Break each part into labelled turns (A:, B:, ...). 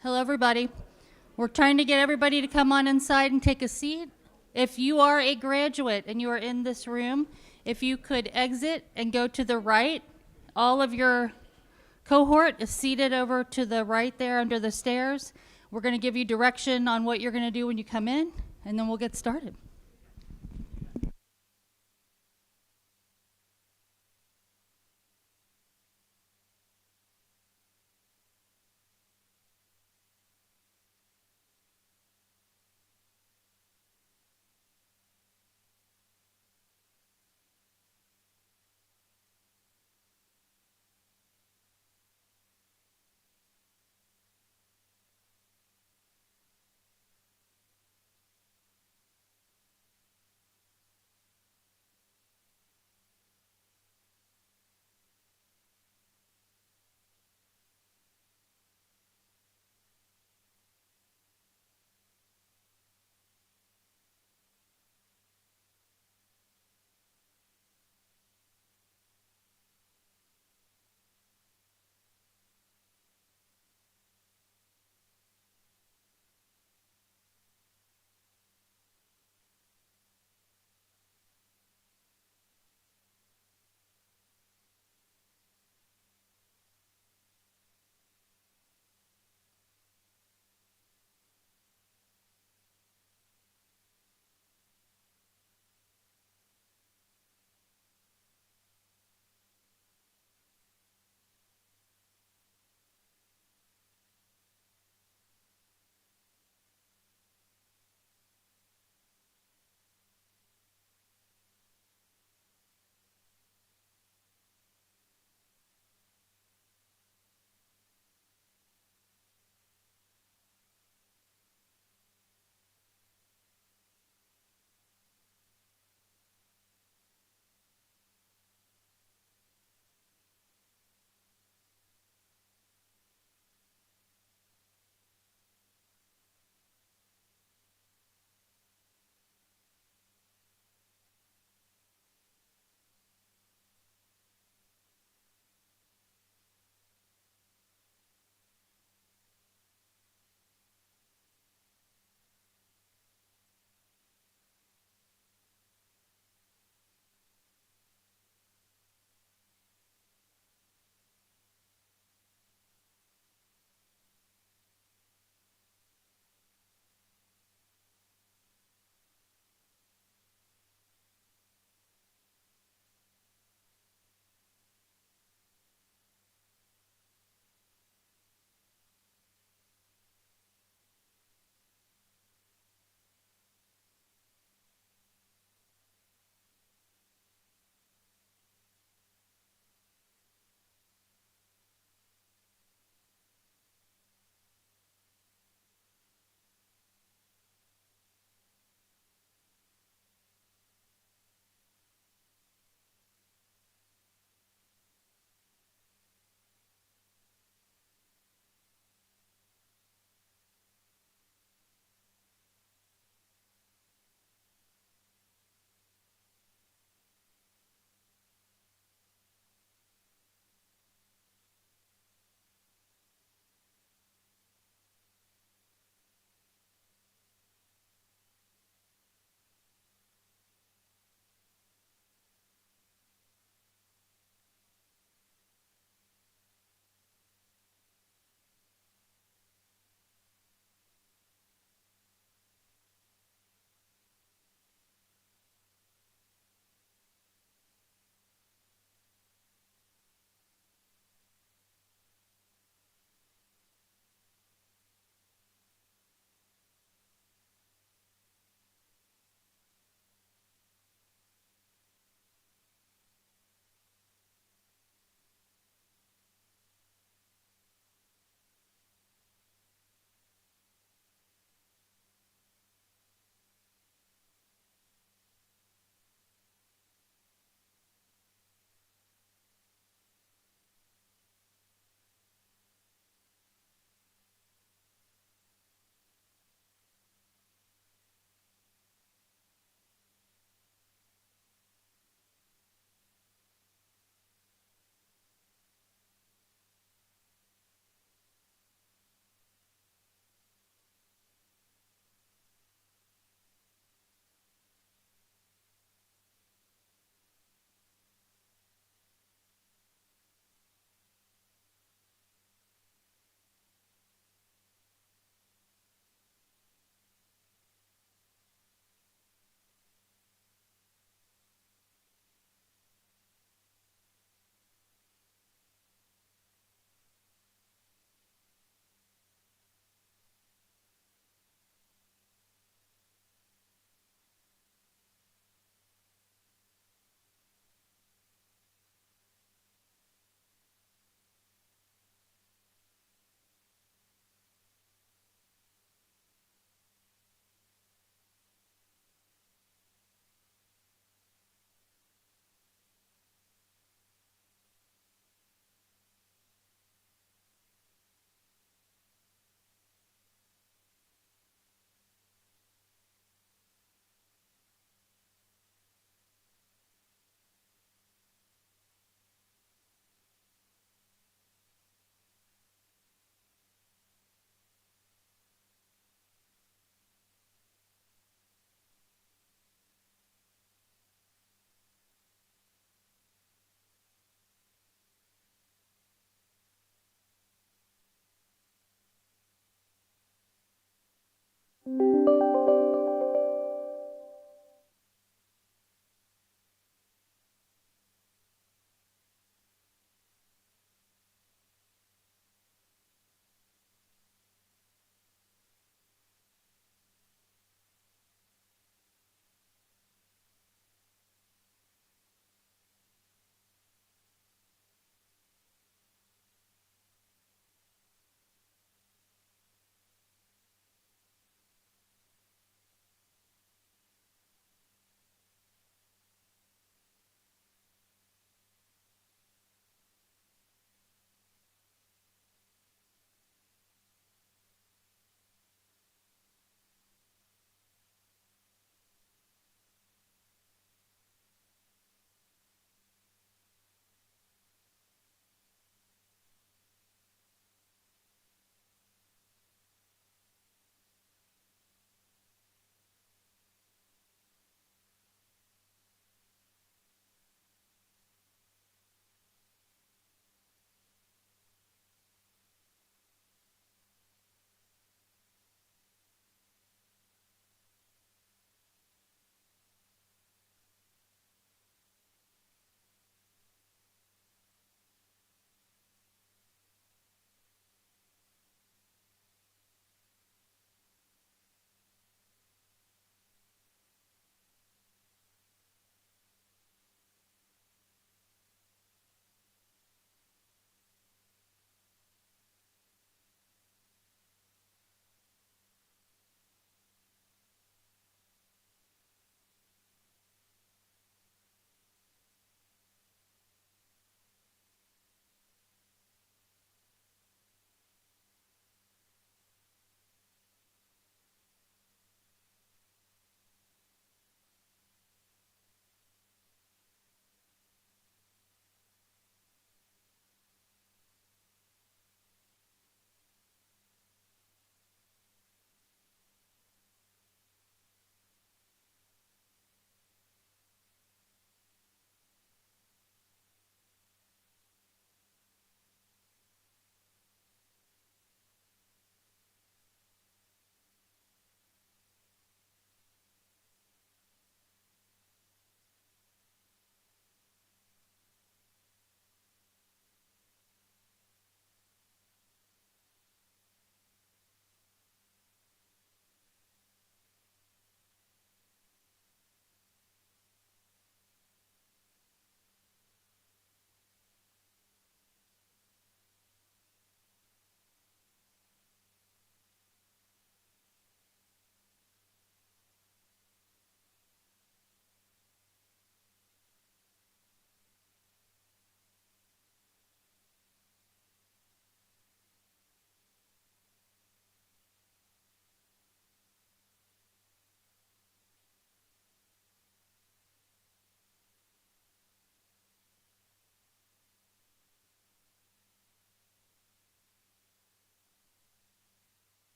A: Hello, everybody. We're trying to get everybody to come on inside and take a seat. If you are a graduate and you are in this room, if you could exit and go to the right, all of your cohort is seated over to the right there under the stairs. We're going to give you direction on what you're going to do when you come in, and then we'll get started.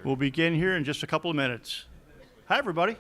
B: We'll begin here in just a couple of minutes. Hi, everybody.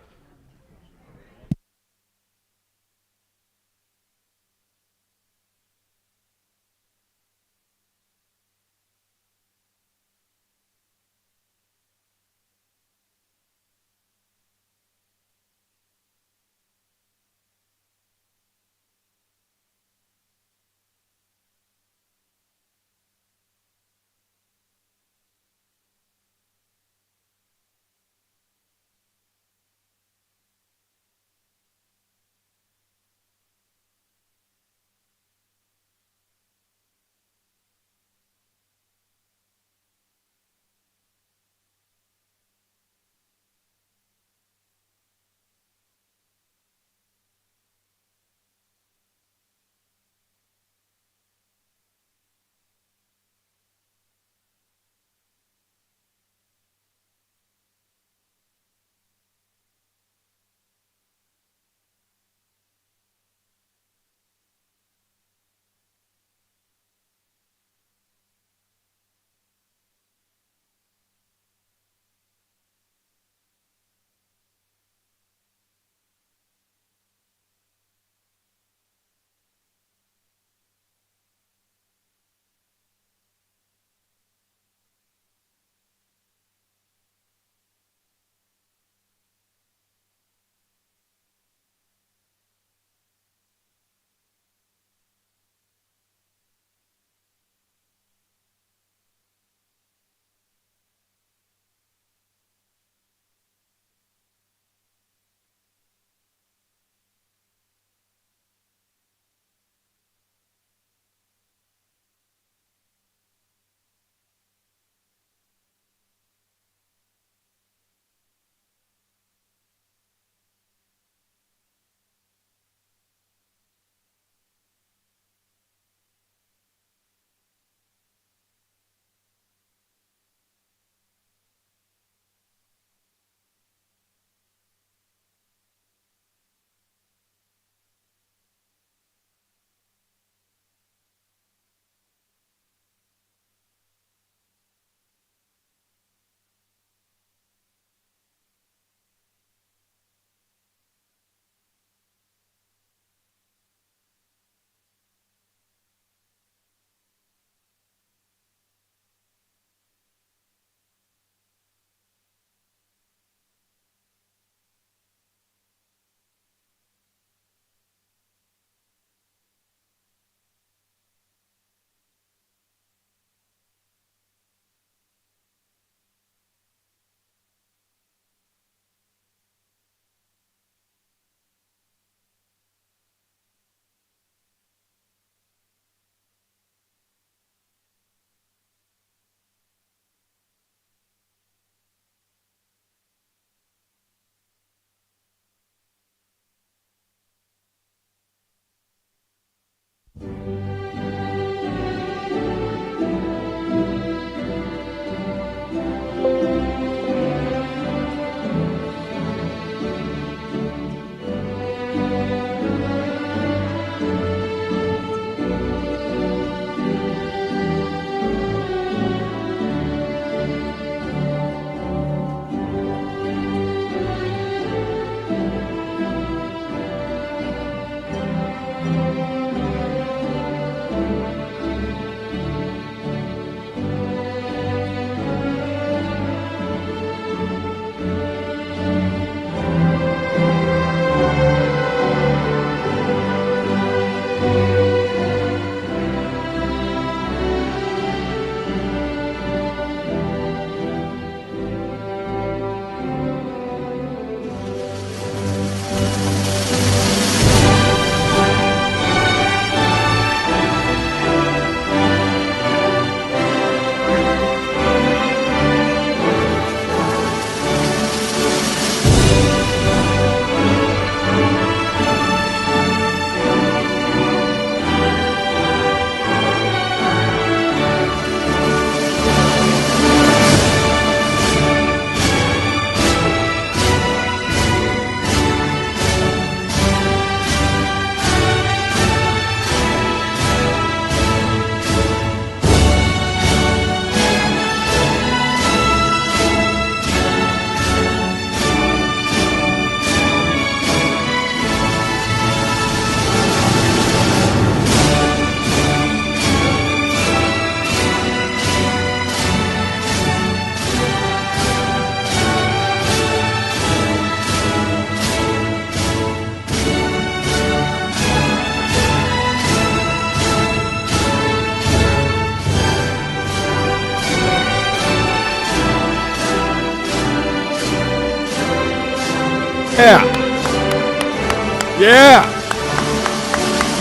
C: Yeah.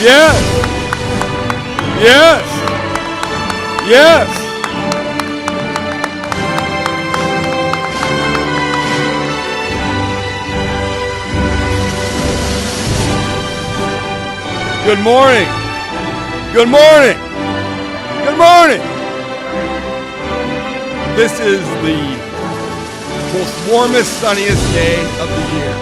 C: Yes. Yes. Yes. Good morning. Good morning. Good morning. This is the most warmest, sunniest day of the year.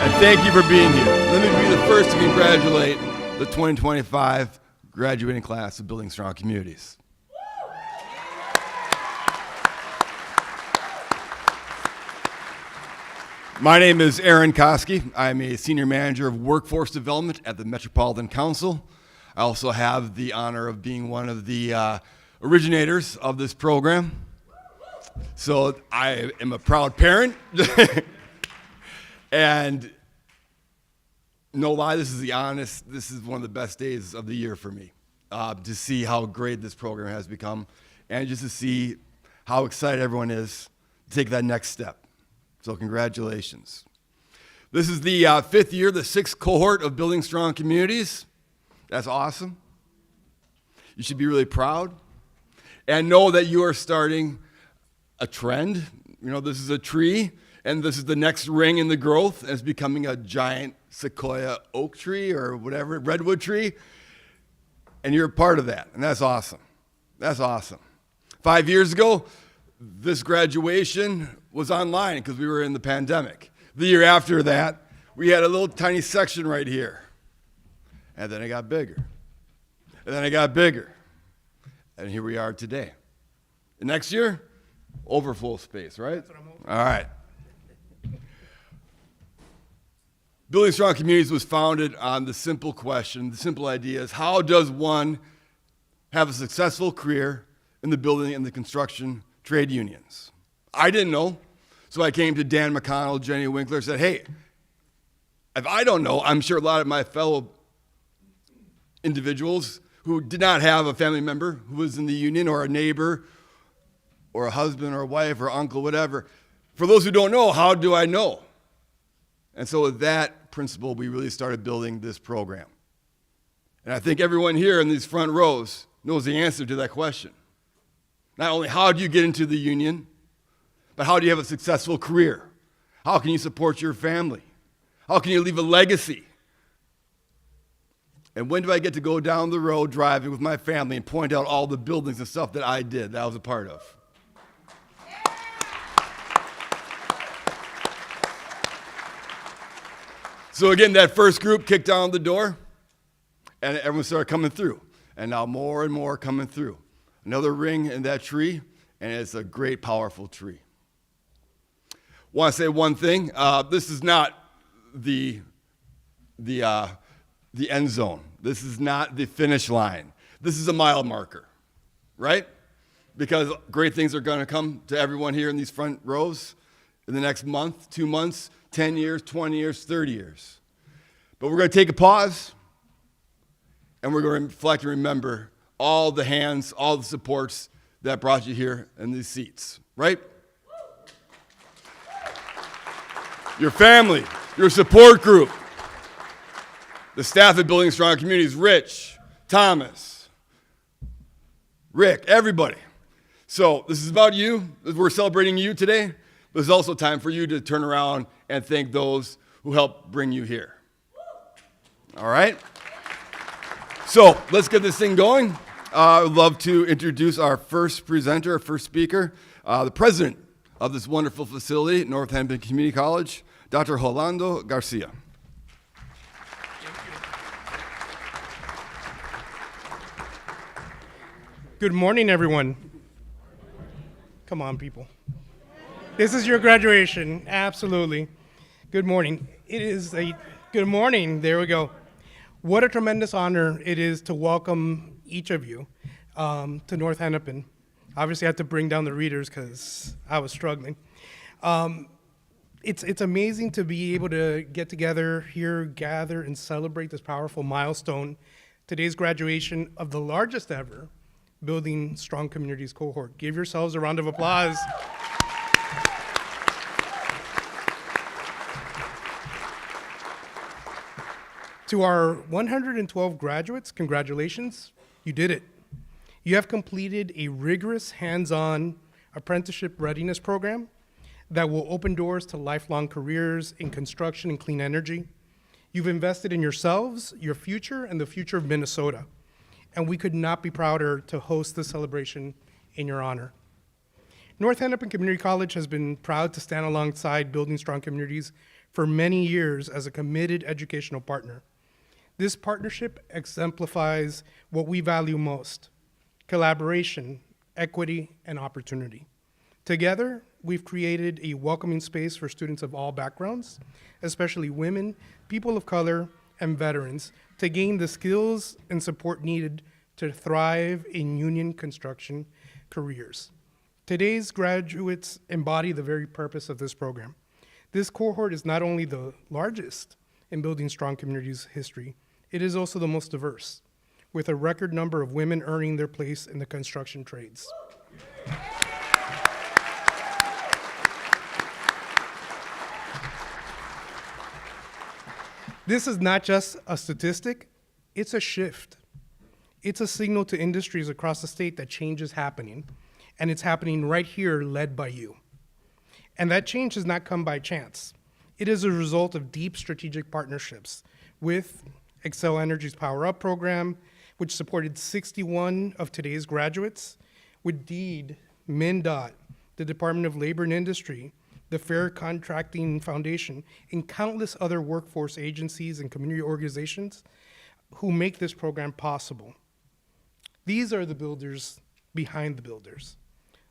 C: And thank you for being here. Let me be the first to congratulate the 2025 graduating class of Building Strong Communities. My name is Aaron Koski. I'm a Senior Manager of Workforce Development at the Metropolitan Council. I also have the honor of being one of the originators of this program. So I am a proud parent. And no lie, this is one of the best days of the year for me, to see how great this program has become and just to see how excited everyone is to take that next step. So congratulations. This is the fifth year, the sixth cohort of Building Strong Communities. That's awesome. You should be really proud and know that you are starting a trend. You know, this is a tree, and this is the next ring in the growth, and it's becoming a giant sequoia oak tree or whatever, redwood tree, and you're a part of that, and that's awesome. That's awesome. 5 years ago, this graduation was online because we were in the pandemic. The year after that, we had a little tiny section right here. And then it got bigger. And then it got bigger. And here we are today. The next year, overflow space, right? That's what I'm hoping. All right. Building Strong Communities was founded on the simple question, the simple idea is, how does one have a successful career in the building and the construction trade unions? I didn't know, so I came to Dan McConnell, Jenny Winkler, said, hey, if I don't know, I'm sure a lot of my fellow individuals who did not have a family member who was in the union or a neighbor or a husband or a wife or uncle, whatever. For those who don't know, how do I know? And so with that principle, we really started building this program. And I think everyone here in these front rows knows the answer to that question. Not only how do you get into the union, but how do you have a successful career? How can you support your family? How can you leave a legacy? And when do I get to go down the road driving with my family and point out all the buildings and stuff that I did, that I was a part of? So again, that first group kicked down the door, and everyone started coming through. And now more and more coming through. Another ring in that tree, and it's a great, powerful tree. Want to say one thing. This is not the end zone. This is not the finish line. This is a mile marker, right? Because great things are going to come to everyone here in these front rows in the next month, 2 months, 10 years, 20 years, 30 years. But we're going to take a pause, and we're going to reflect and remember all the hands, all the supports that brought you here in these seats, right? Your family, your support group, the staff at Building Strong Communities, Rich, Thomas, Rick, everybody. So this is about you. We're celebrating you today, but it's also time for you to turn around and thank those who helped bring you here. All right? So let's get this thing going. I would love to introduce our first presenter, our first speaker, the president of this wonderful facility, North Hennepin Community College, Dr. Rolando Garcia.
D: Good morning, everyone. Come on, people. This is your graduation, absolutely. Good morning. Good morning, there we go. What a tremendous honor it is to welcome each of you to North Hennepin. Obviously, I had to bring down the readers because I was struggling. It's amazing to be able to get together here, gather, and celebrate this powerful milestone, today's graduation of the largest ever Building Strong Communities cohort. Give yourselves a round of applause. To our 112 graduates, congratulations, you did it. You have completed a rigorous hands-on apprenticeship readiness program that will open doors to lifelong careers in construction and clean energy. You've invested in yourselves, your future, and the future of Minnesota. And we could not be prouder to host this celebration in your honor. North Hennepin Community College has been proud to stand alongside Building Strong Communities for many years as a committed educational partner. This partnership exemplifies what we value most: collaboration, equity, and opportunity. Together, we've created a welcoming space for students of all backgrounds, especially women, people of color, and veterans, to gain the skills and support needed to thrive in union construction careers. Today's graduates embody the very purpose of this program. This cohort is not only the largest in Building Strong Communities history, it is also the most diverse, with a record number of women earning their place in the construction trades. This is not just a statistic, it's a shift. It's a signal to industries across the state that change is happening, and it's happening right here, led by you. And that change has not come by chance. It is a result of deep strategic partnerships with Xcel Energy's Power Up program, which supported 61 of today's graduates, with DEED, MnDOT, the Department of Labor and Industry, the Fair Contracting Foundation, and countless other workforce agencies and community organizations who make this program possible. These are the builders behind the builders,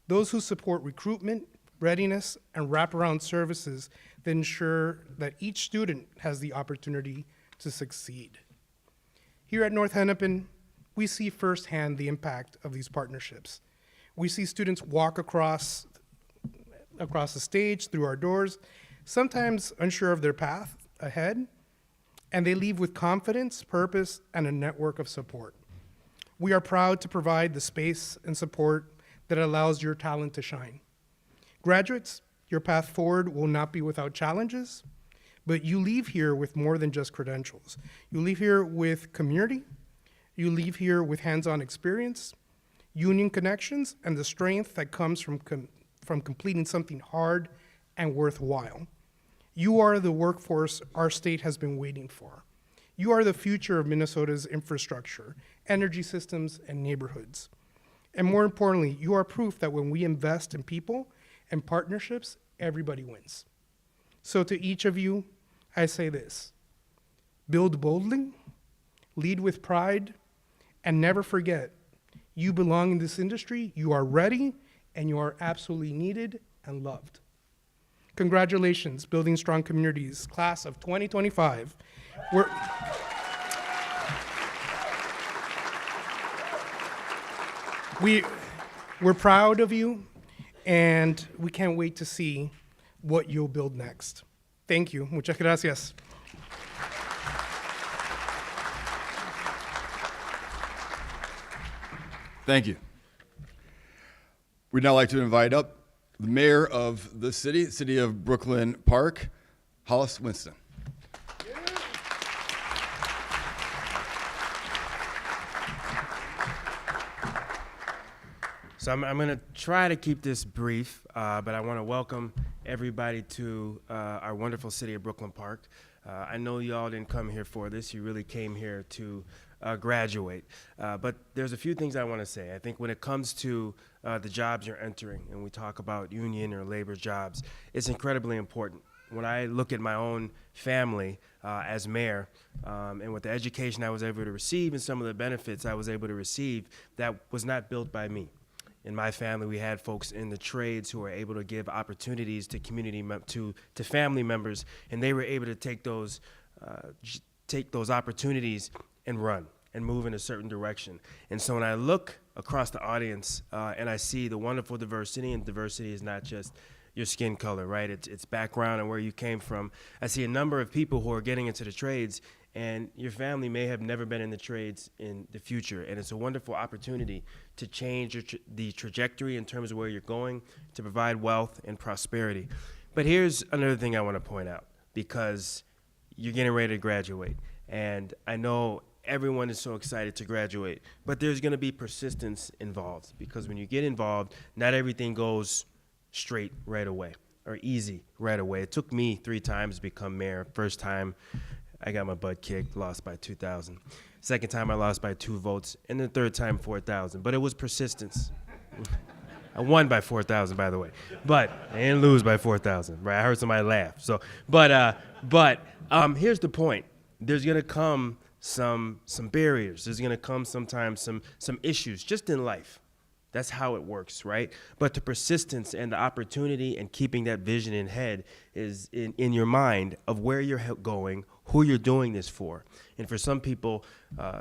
D: those who support recruitment, readiness, and wraparound services that ensure that each student has the opportunity to succeed. Here at North Hennepin, we see firsthand the impact of these partnerships. We see students walk across the stage, through our doors, sometimes unsure of their path ahead, and they leave with confidence, purpose, and a network of support. We are proud to provide the space and support that allows your talent to shine. Graduates, your path forward will not be without challenges, but you leave here with more than just credentials. You leave here with community, you leave here with hands-on experience, union connections, and the strength that comes from completing something hard and worthwhile. You are the workforce our state has been waiting for. You are the future of Minnesota's infrastructure, energy systems, and neighborhoods. And more importantly, you are proof that when we invest in people and partnerships, everybody wins. So to each of you, I say this: build boldly, lead with pride, and never forget, you belong in this industry, you are ready, and you are absolutely needed and loved. Congratulations, Building Strong Communities, class of 2025. We're proud of you, and we can't wait to see what you'll build next. Thank you. Muchas gracias.
C: Thank you. We'd now like to invite up the mayor of the city of Brooklyn Park, Hollis Winston.
E: So I'm going to try to keep this brief, but I want to welcome everybody to our wonderful city of Brooklyn Park. I know y'all didn't come here for this. You really came here to graduate. But there's a few things I want to say. I think when it comes to the jobs you're entering, and we talk about union or labor jobs, it's incredibly important. When I look at my own family as mayor, and with the education I was able to receive and some of the benefits I was able to receive, that was not built by me. In my family, we had folks in the trades who were able to give opportunities to to family members, and they were able to take those opportunities and run and move in a certain direction. And so when I look across the audience and I see the wonderful diversity, and diversity is not just your skin color, right? It's background and where you came from. I see a number of people who are getting into the trades, and your family may have never been in the trades in the future. And it's a wonderful opportunity to change the trajectory in terms of where you're going, to provide wealth and prosperity. But here's another thing I want to point out, because you're getting ready to graduate. And I know everyone is so excited to graduate, but there's going to be persistence involved, because when you get involved, not everything goes straight right away or easy right away. It took me 3 times to become mayor. First time, I got my butt kicked, lost by 2,000. Second time, I lost by 2 votes. And the third time, 4,000. But it was persistence. I won by 4,000, by the way. But I didn't lose by 4,000, right? I heard somebody laugh. So, but here's the point. There's going to come some barriers. There's going to come sometimes some issues just in life. That's how it works, right? But the persistence and the opportunity and keeping that vision in head is in your mind of where you're going, who you're doing this for. And for some people,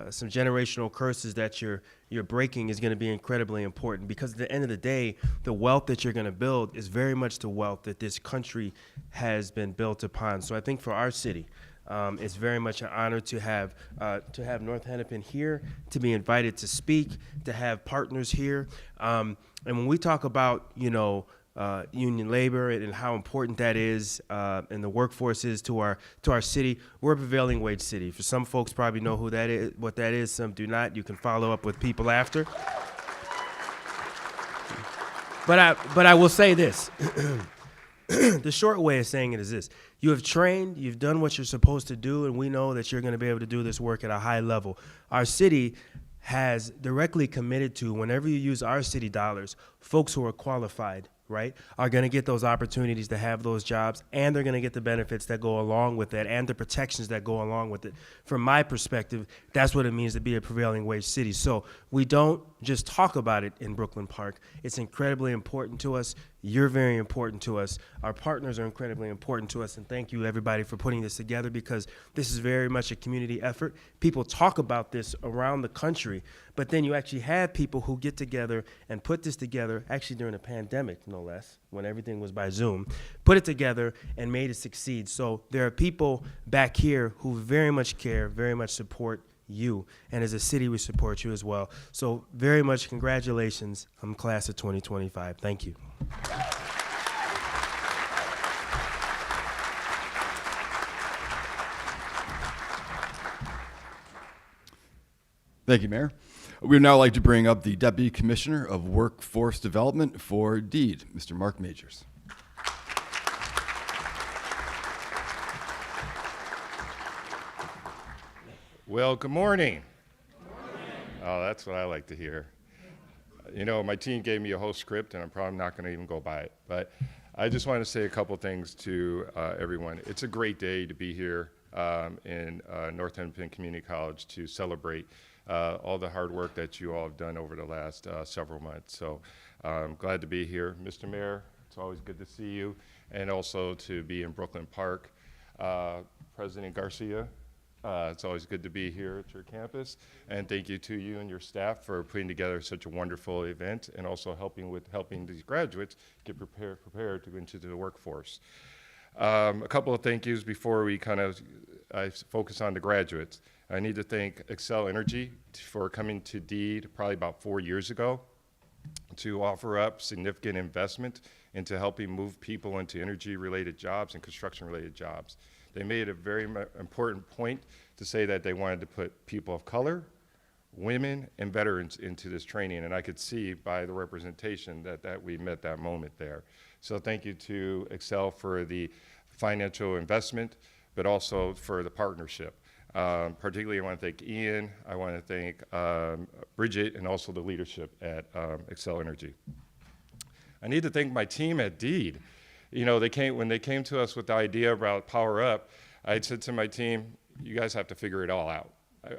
E: some generational curses that you're breaking is going to be incredibly important, because at the end of the day, the wealth that you're going to build is very much the wealth that this country has been built upon. So I think for our city, it's very much an honor to have North Hennepin here, to be invited to speak, to have partners here. And when we talk about, union labor and how important that is, and the workforce is to our city, we're a prevailing wage city. For some folks probably know what that is. Some do not. You can follow up with people after. But I will say this. The short way of saying it is this. You have trained, you've done what you're supposed to do, and we know that you're going to be able to do this work at a high level. Our city has directly committed to, whenever you use our city dollars, folks who are qualified, right, are going to get those opportunities to have those jobs, and they're going to get the benefits that go along with that and the protections that go along with it. From my perspective, that's what it means to be a prevailing wage city. So we don't just talk about it in Brooklyn Park. It's incredibly important to us. You're very important to us. Our partners are incredibly important to us, and thank you, everybody, for putting this together, because this is very much a community effort. People talk about this around the country, but then you actually have people who get together and put this together, actually during a pandemic, no less, when everything was by Zoom, put it together and made it succeed. So there are people back here who very much care, very much support you, and as a city, we support you as well. So very much congratulations. I'm class of 2025. Thank you.
C: Thank you, Mayor. We would now like to bring up the Deputy Commissioner of Workforce Development for DEED, Mr. Mark Majors.
F: Well, good morning. Oh, that's what I like to hear. My team gave me a whole script, and I'm probably not going to even go by it. But I just want to say a couple things to everyone. It's a great day to be here in North Hennepin Community College to celebrate all the hard work that you all have done over the last several months. So I'm glad to be here. Mr. Mayor, it's always good to see you, and also to be in Brooklyn Park. President Garcia, it's always good to be here at your campus, and thank you to you and your staff for putting together such a wonderful event, and also helping these graduates get prepared to go into the workforce. A couple of thank yous before I focus on the graduates. I need to thank Xcel Energy for coming to DEED probably about 4 years ago to offer up significant investment into helping move people into energy-related jobs and construction-related jobs. They made a very important point to say that they wanted to put people of color, women, and veterans into this training, and I could see by the representation that we met that moment there. So thank you to Xcel for the financial investment, but also for the partnership. Particularly, I want to thank Ian, I want to thank Bridget, and also the leadership at Xcel Energy. I need to thank my team at DEED. When they came to us with the idea about Power Up, I said to my team, you guys have to figure it all out.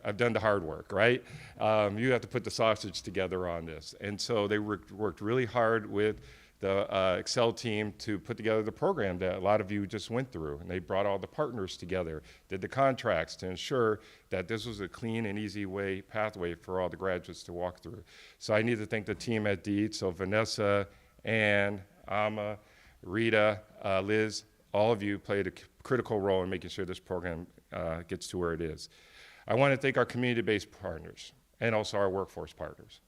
F: I've done the hard work, right? You have to put the sausage together on this. And so they worked really hard with the Xcel team to put together the program that a lot of you just went through. And they brought all the partners together, did the contracts to ensure that this was a clean and easy pathway for all the graduates to walk through. So I need to thank the team at DEED. So Vanessa, Ann, Ama, Rita, Liz, all of you played a critical role in making sure this program gets to where it is. I want to thank our community-based partners and also our workforce partners.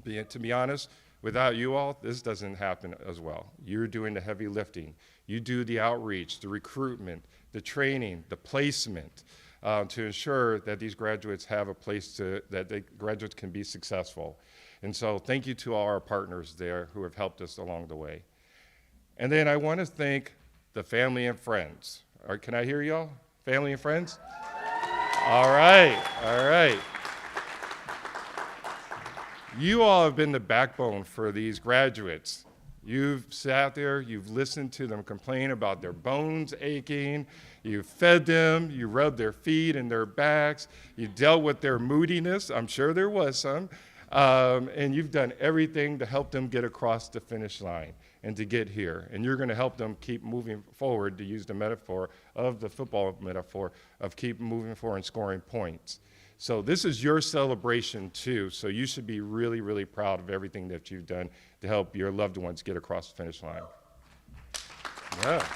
F: To be honest, without you all, this doesn't happen as well. You're doing the heavy lifting. You do the outreach, the recruitment, the training, the placement, to ensure that these graduates have a place that the graduates can be successful. And so thank you to all our partners there who have helped us along the way. And then I want to thank the family and friends. Can I hear y'all? Family and friends? All right, all right. You all have been the backbone for these graduates. You've sat there, you've listened to them complain about their bones aching, you've fed them, you rubbed their feet and their backs, you dealt with their moodiness, I'm sure there was some, and you've done everything to help them get across the finish line and to get here. And you're gonna help them keep moving forward, to use the metaphor of the football metaphor, of keep moving forward and scoring points. So this is your celebration too, so you should be really, really proud of everything that you've done to help your loved ones get across the finish line. Yeah.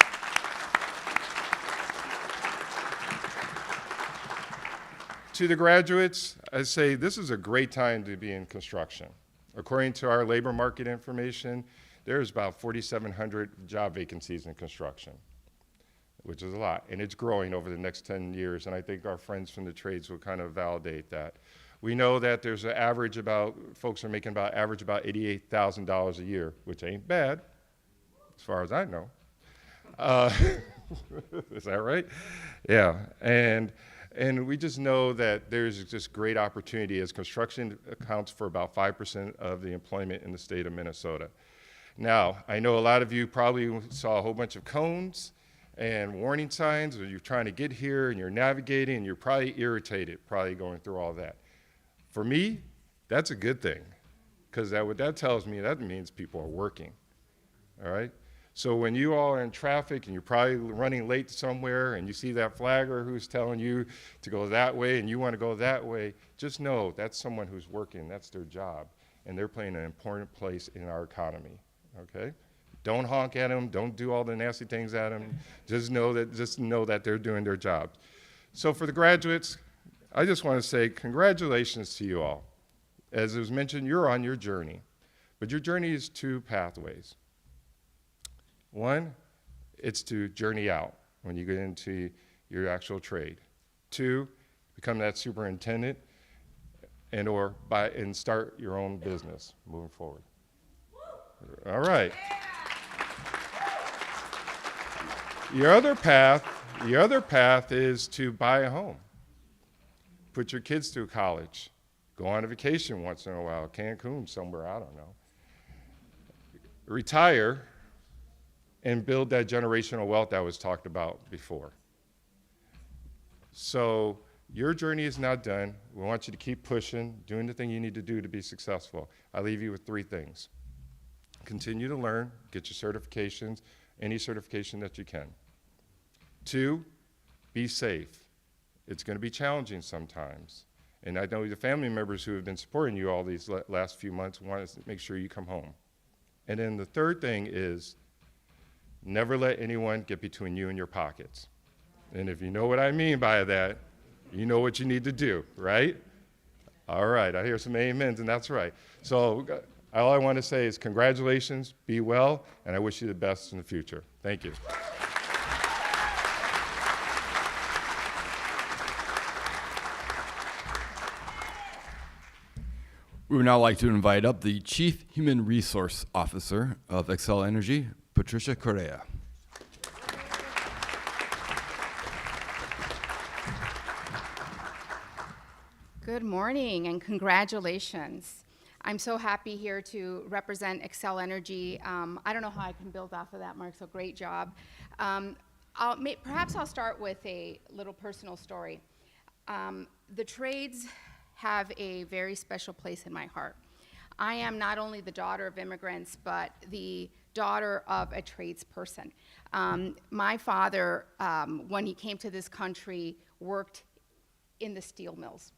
F: To the graduates, I say this is a great time to be in construction. According to our labor market information, there's about 4,700 job vacancies in construction, which is a lot, and it's growing over the next 10 years, and I think our friends from the trades will kind of validate that. We know that there's an average folks are making average about $88,000 a year, which ain't bad, as far as I know. Is that right? Yeah, and we just know that there's just great opportunity, as construction accounts for about 5% of the employment in the state of Minnesota. Now, I know a lot of you probably saw a whole bunch of cones and warning signs, or you're trying to get here and you're navigating and you're probably irritated, probably going through all that. For me, that's a good thing, because what that tells me, that means people are working, all right? So when you all are in traffic and you're probably running late somewhere and you see that flagger who's telling you to go that way and you want to go that way, just know that's someone who's working, that's their job, and they're playing an important place in our economy, okay? Don't honk at them, don't do all the nasty things at them, just know that they're doing their job. So for the graduates, I just want to say congratulations to you all. As it was mentioned, you're on your journey, but your journey is two pathways. One, it's to journey out when you get into your actual trade. Two, become that superintendent and start your own business moving forward. All right. Your other path is to buy a home. Put your kids through college. Go on a vacation once in a while, Cancun, somewhere, I don't know. Retire and build that generational wealth that was talked about before. So your journey is not done. We want you to keep pushing, doing the thing you need to do to be successful. I leave you with three things. Continue to learn, get your certifications, any certification that you can. Two, be safe. It's going to be challenging sometimes. And I know the family members who have been supporting you all these last few months want to make sure you come home. And then the third thing is never let anyone get between you and your pockets. And if you know what I mean by that, you know what you need to do, right? All right, I hear some amens, and that's right. So all I want to say is congratulations, be well, and I wish you the best in the future. Thank you.
C: We would now like to invite up the Chief Human Resource Officer of Xcel Energy, Patricia Correa.
G: Good morning and congratulations. I'm so happy here to represent Xcel Energy. I don't know how I can build off of that, Mark, so great job. Perhaps I'll start with a little personal story. The trades have a very special place in my heart. I am not only the daughter of immigrants, but the daughter of a tradesperson. My father, when he came to this country, worked in the steel mills.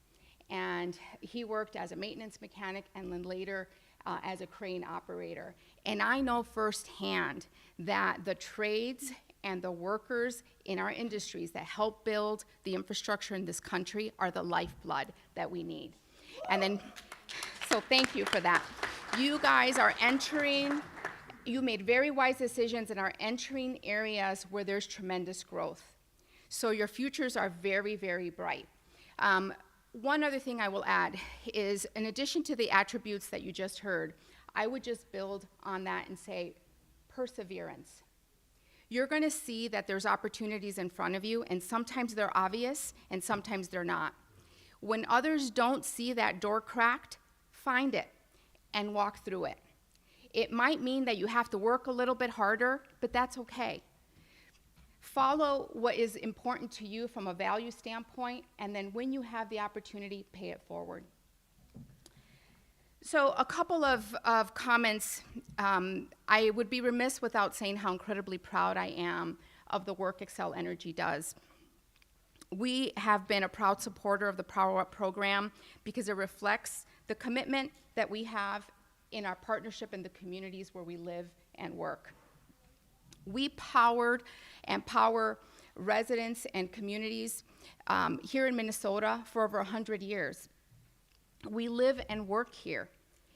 G: And he worked as a maintenance mechanic and then later as a crane operator. And I know firsthand that the trades and the workers in our industries that help build the infrastructure in this country are the lifeblood that we need. And then, so thank you for that. You guys are entering, you made very wise decisions and are entering areas where there's tremendous growth. So your futures are very, very bright. One other thing I will add is, in addition to the attributes that you just heard, I would just build on that and say perseverance. You're going to see that there's opportunities in front of you, and sometimes they're obvious, and sometimes they're not. When others don't see that door cracked, find it and walk through it. It might mean that you have to work a little bit harder, but that's okay. Follow what is important to you from a value standpoint, and then when you have the opportunity, pay it forward. So a couple of comments. I would be remiss without saying how incredibly proud I am of the work Xcel Energy does. We have been a proud supporter of the Power Up program because it reflects the commitment that we have in our partnership in the communities where we live and work. We powered and power residents and communities here in Minnesota for over 100 years. We live and work here.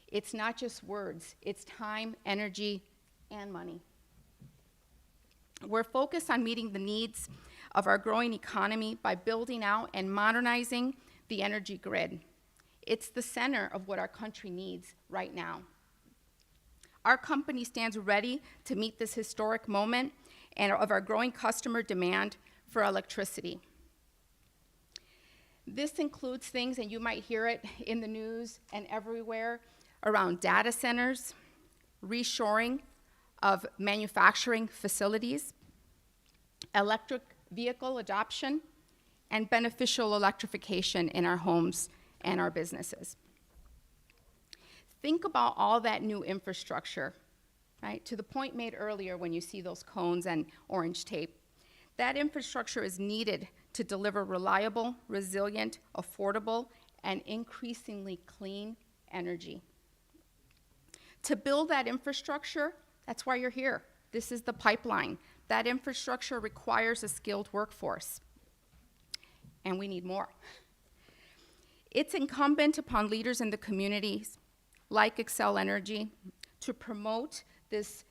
G: It's not just words, it's time, energy, and money. We're focused on meeting the needs of our growing economy by building out and modernizing the energy grid. It's the center of what our country needs right now. Our company stands ready to meet this historic moment and of our growing customer demand for electricity. This includes things, and you might hear it in the news and everywhere, around data centers, reshoring of manufacturing facilities, electric vehicle adoption, and beneficial electrification in our homes and our businesses. Think about all that new infrastructure, right? To the point made earlier when you see those cones and orange tape. That infrastructure is needed to deliver reliable, resilient, affordable, and increasingly clean energy. To build that infrastructure, that's why you're here. This is the pipeline. That infrastructure requires a skilled workforce, and we need more. It's incumbent upon leaders in the communities, like Xcel Energy, to promote this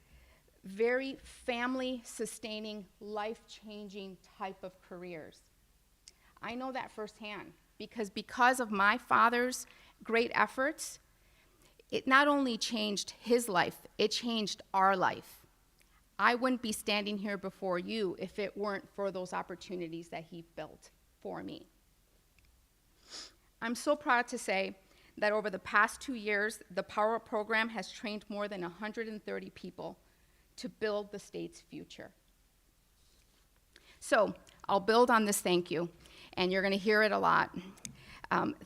G: very family-sustaining, life-changing type of careers. I know that firsthand, because of my father's great efforts, it not only changed his life, it changed our life. I wouldn't be standing here before you if it weren't for those opportunities that he built for me. I'm so proud to say that over the past 2 years, the Power Up program has trained more than 130 people to build the state's future. So I'll build on this thank you, and you're going to hear it a lot.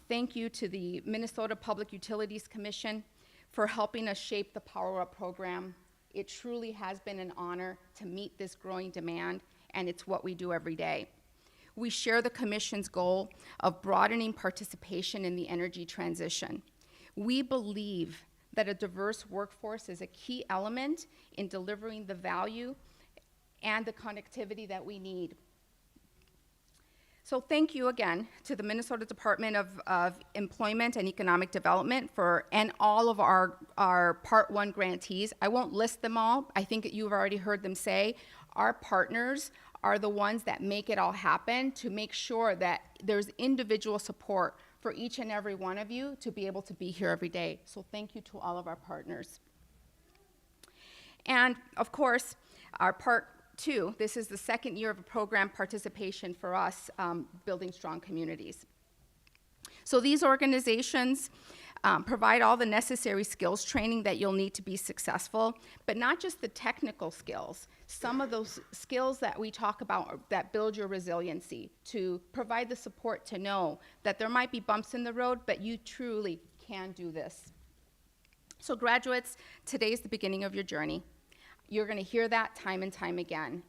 G: Thank you to the Minnesota Public Utilities Commission for helping us shape the Power Up program. It truly has been an honor to meet this growing demand, and it's what we do every day. We share the Commission's goal of broadening participation in the energy transition. We believe that a diverse workforce is a key element in delivering the value and the connectivity that we need. So thank you again to the Minnesota Department of Employment and Economic Development and all of our Part 1 grantees. I won't list them all. I think you've already heard them say our partners are the ones that make it all happen to make sure that there's individual support for each and every one of you to be able to be here every day. So thank you to all of our partners. And of course, our Part 2, this is the second year of a program participation for us, Building Strong Communities. So these organizations provide all the necessary skills training that you'll need to be successful, but not just the technical skills. Some of those skills that we talk about that build your resiliency, to provide the support to know that there might be bumps in the road, but you truly can do this. So graduates, today's the beginning of your journey. You're going to hear that time and time again.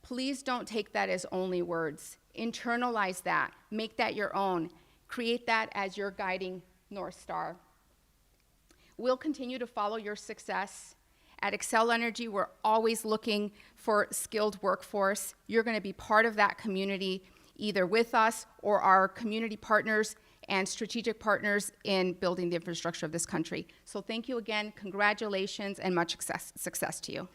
G: Please don't take that as only words. Internalize that. Make that your own. Create that as your guiding North Star. We'll continue to follow your success. At Xcel Energy, we're always looking for skilled workforce. You're going to be part of that community, either with us or our community partners and strategic partners in building the infrastructure of this country. So thank you again, congratulations, and much success to you.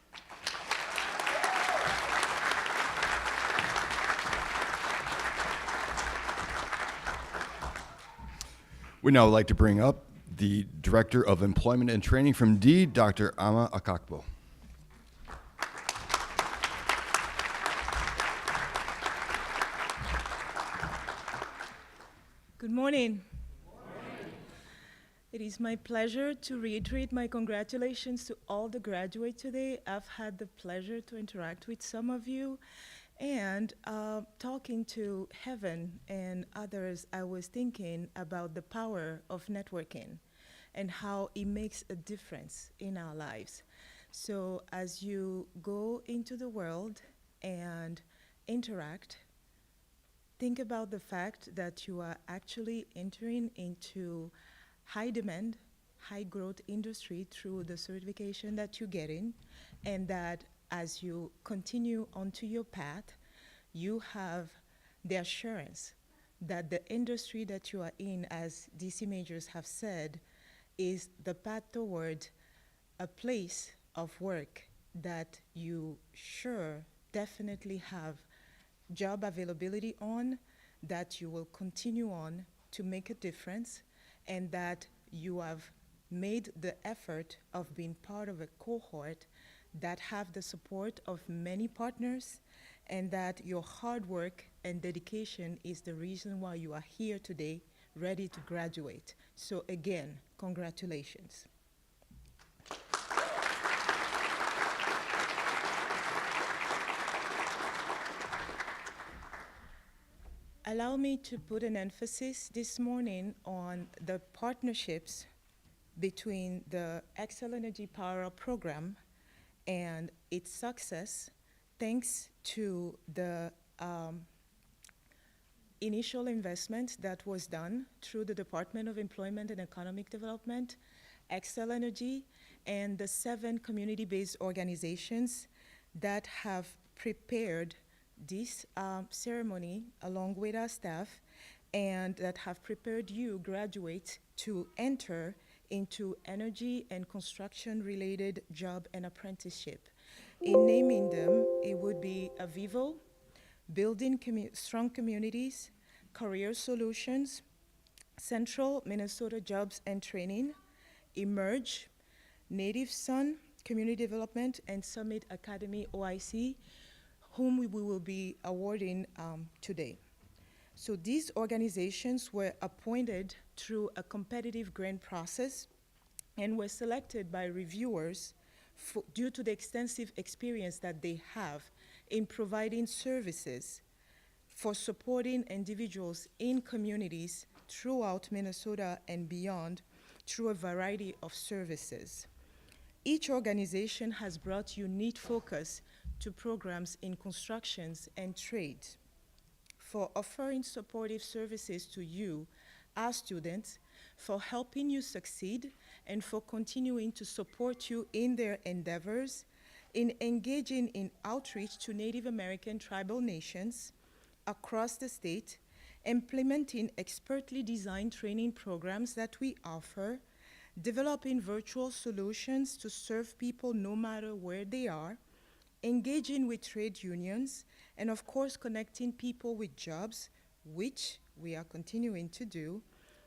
C: We now would like to bring up the Director of Employment and Training from D, Dr. Ama Akakbo.
H: Good morning. It is my pleasure to reiterate my congratulations to all the graduates today. I've had the pleasure to interact with some of you, and talking to Heaven and others, I was thinking about the power of networking and how it makes a difference in our lives. So as you go into the world and interact, think about the fact that you are actually entering into high demand, high growth industry through the certification that you're getting, and that as you continue onto your path, you have the assurance that the industry that you are in, as DC majors have said, is the path toward a place of work that you sure definitely have job availability on, that you will continue on to make a difference, and that you have made the effort of being part of a cohort that have the support of many partners, and that your hard work and dedication is the reason why you are here today, ready to graduate. So again, congratulations. Allow me to put an emphasis this morning on the partnerships between the Xcel Energy Power Up program and its success, thanks to the initial investment that was done through the Department of Employment and Economic Development, Xcel Energy, and the 7 community-based organizations that have prepared this ceremony along with our staff, and that have prepared you graduates to enter into energy and construction related job and apprenticeship. In naming them, it would be Avivo, Building Strong Communities, Career Solutions, Central Minnesota Jobs and Training, Emerge, Native Son Community Development, and Summit Academy OIC, whom we will be awarding today. So these organizations were appointed through a competitive grant process and were selected by reviewers due to the extensive experience that they have in providing services for supporting individuals in communities throughout Minnesota and beyond through a variety of services. Each organization has brought unique focus to programs in constructions and trades for offering supportive services to you, our students, for helping you succeed, and for continuing to support you in their endeavors, in engaging in outreach to Native American tribal nations across the state, implementing expertly designed training programs that we offer, developing virtual solutions to serve people no matter where they are, engaging with trade unions, and of course connecting people with jobs, which we are continuing to do.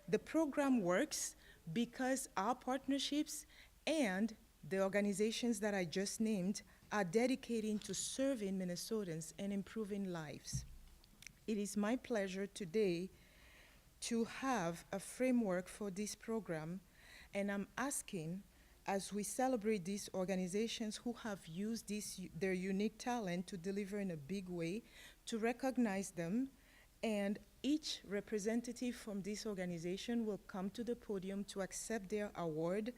H: The program works because our partnerships and the organizations that I just named are dedicating to serving Minnesotans and improving lives. It is my pleasure today to have a framework for this program, and I'm asking, as we celebrate these organizations who have used their unique talent to deliver in a big way, to recognize them, and each representative from this organization will come to the podium to accept their award,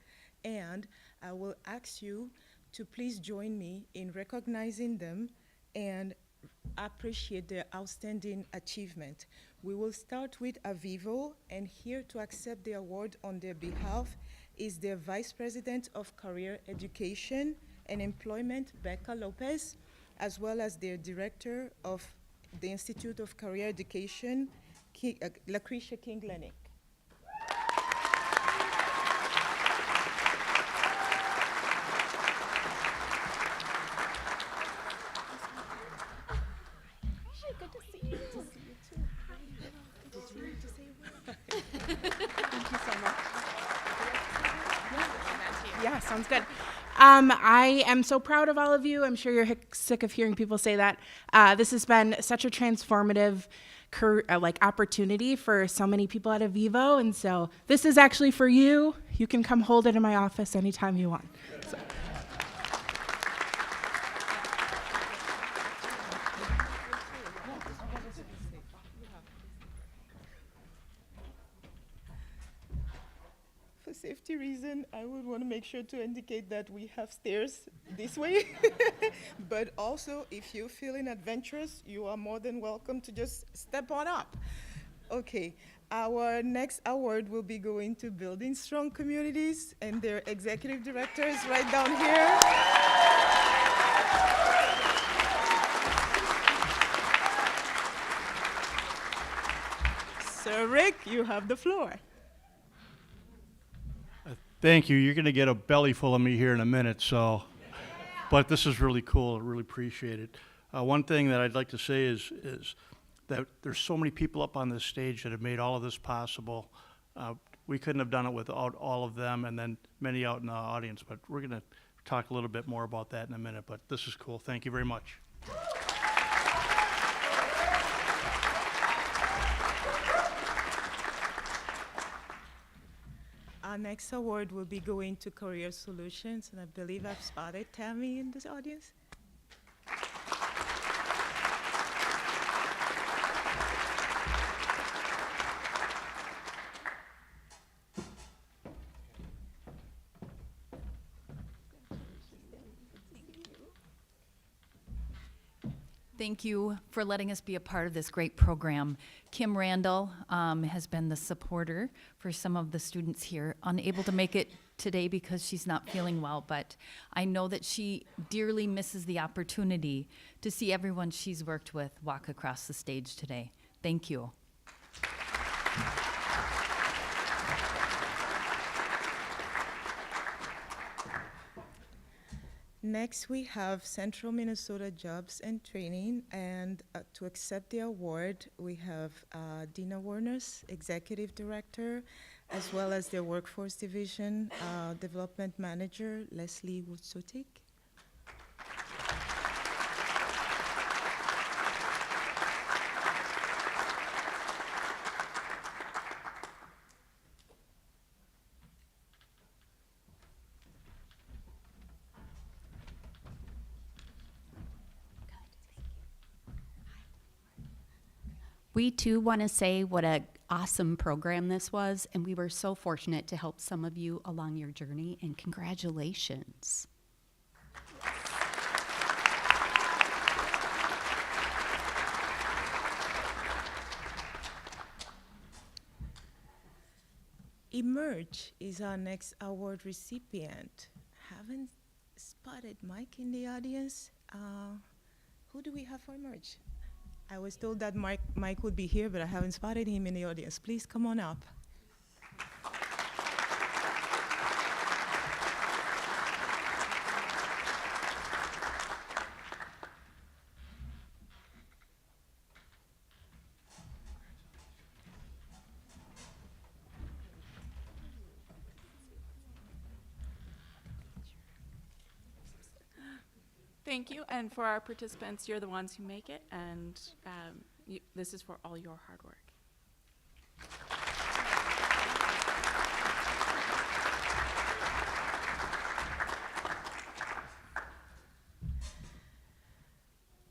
H: and I will ask you to please join me in recognizing them and appreciate their outstanding achievement. We will start with Avivo, and here to accept the award on their behalf is their Vice President of Career Education and Employment, Becca Lopez, as well as their Director of the Institute of Career Education, Lucretia King-Lennick. Good to see you. Good to see you too. Did you need to say a word? Thank you
I: Sounds good. I am so proud of all of you. I'm sure you're sick of hearing people say that. This has been such a transformative opportunity for so many people at Avivo, and so this is actually for you. You can come hold it in my office anytime you want. So.
H: For safety reason, I would want to make sure to indicate that we have stairs this way. But also, if you're feeling adventurous, you are more than welcome to just step on up. Okay, our next award will be going to Building Strong Communities, and their executive director is right down here. Sir Rick, you have the floor.
B: Thank you. You're going to get a belly full of me here in a minute, so. But this is really cool. I really appreciate it. One thing that I'd like to say is that there's so many people up on this stage that have made all of this possible. We couldn't have done it without all of them, and then many out in the audience. But we're going to talk a little bit more about that in a minute. But this is cool. Thank you very much.
H: Our next award will be going to Career Solutions, and I believe I've spotted Tammy in this audience.
J: Thank you for letting us be a part of this great program. Kim Randall has been the supporter for some of the students here, unable to make it today because she's not feeling well, but I know that she dearly misses the opportunity to see everyone she's worked with walk across the stage today. Thank you.
H: Next, we have Central Minnesota Jobs and Training, and to accept the award, we have Dina Warners, Executive Director, as well as their Workforce Division Development Manager, Leslie Wutsotik.
K: We too want to say what an awesome program this was, and we were so fortunate to help some of you along your journey, and congratulations.
H: Emerge is our next award recipient. Haven't spotted Mike in the audience. Who do we have for Emerge? I was told that Mike would be here, but I haven't spotted him in the audience. Please come on up.
L: Thank you, and for our participants, you're the ones who make it, and this is for all your hard work.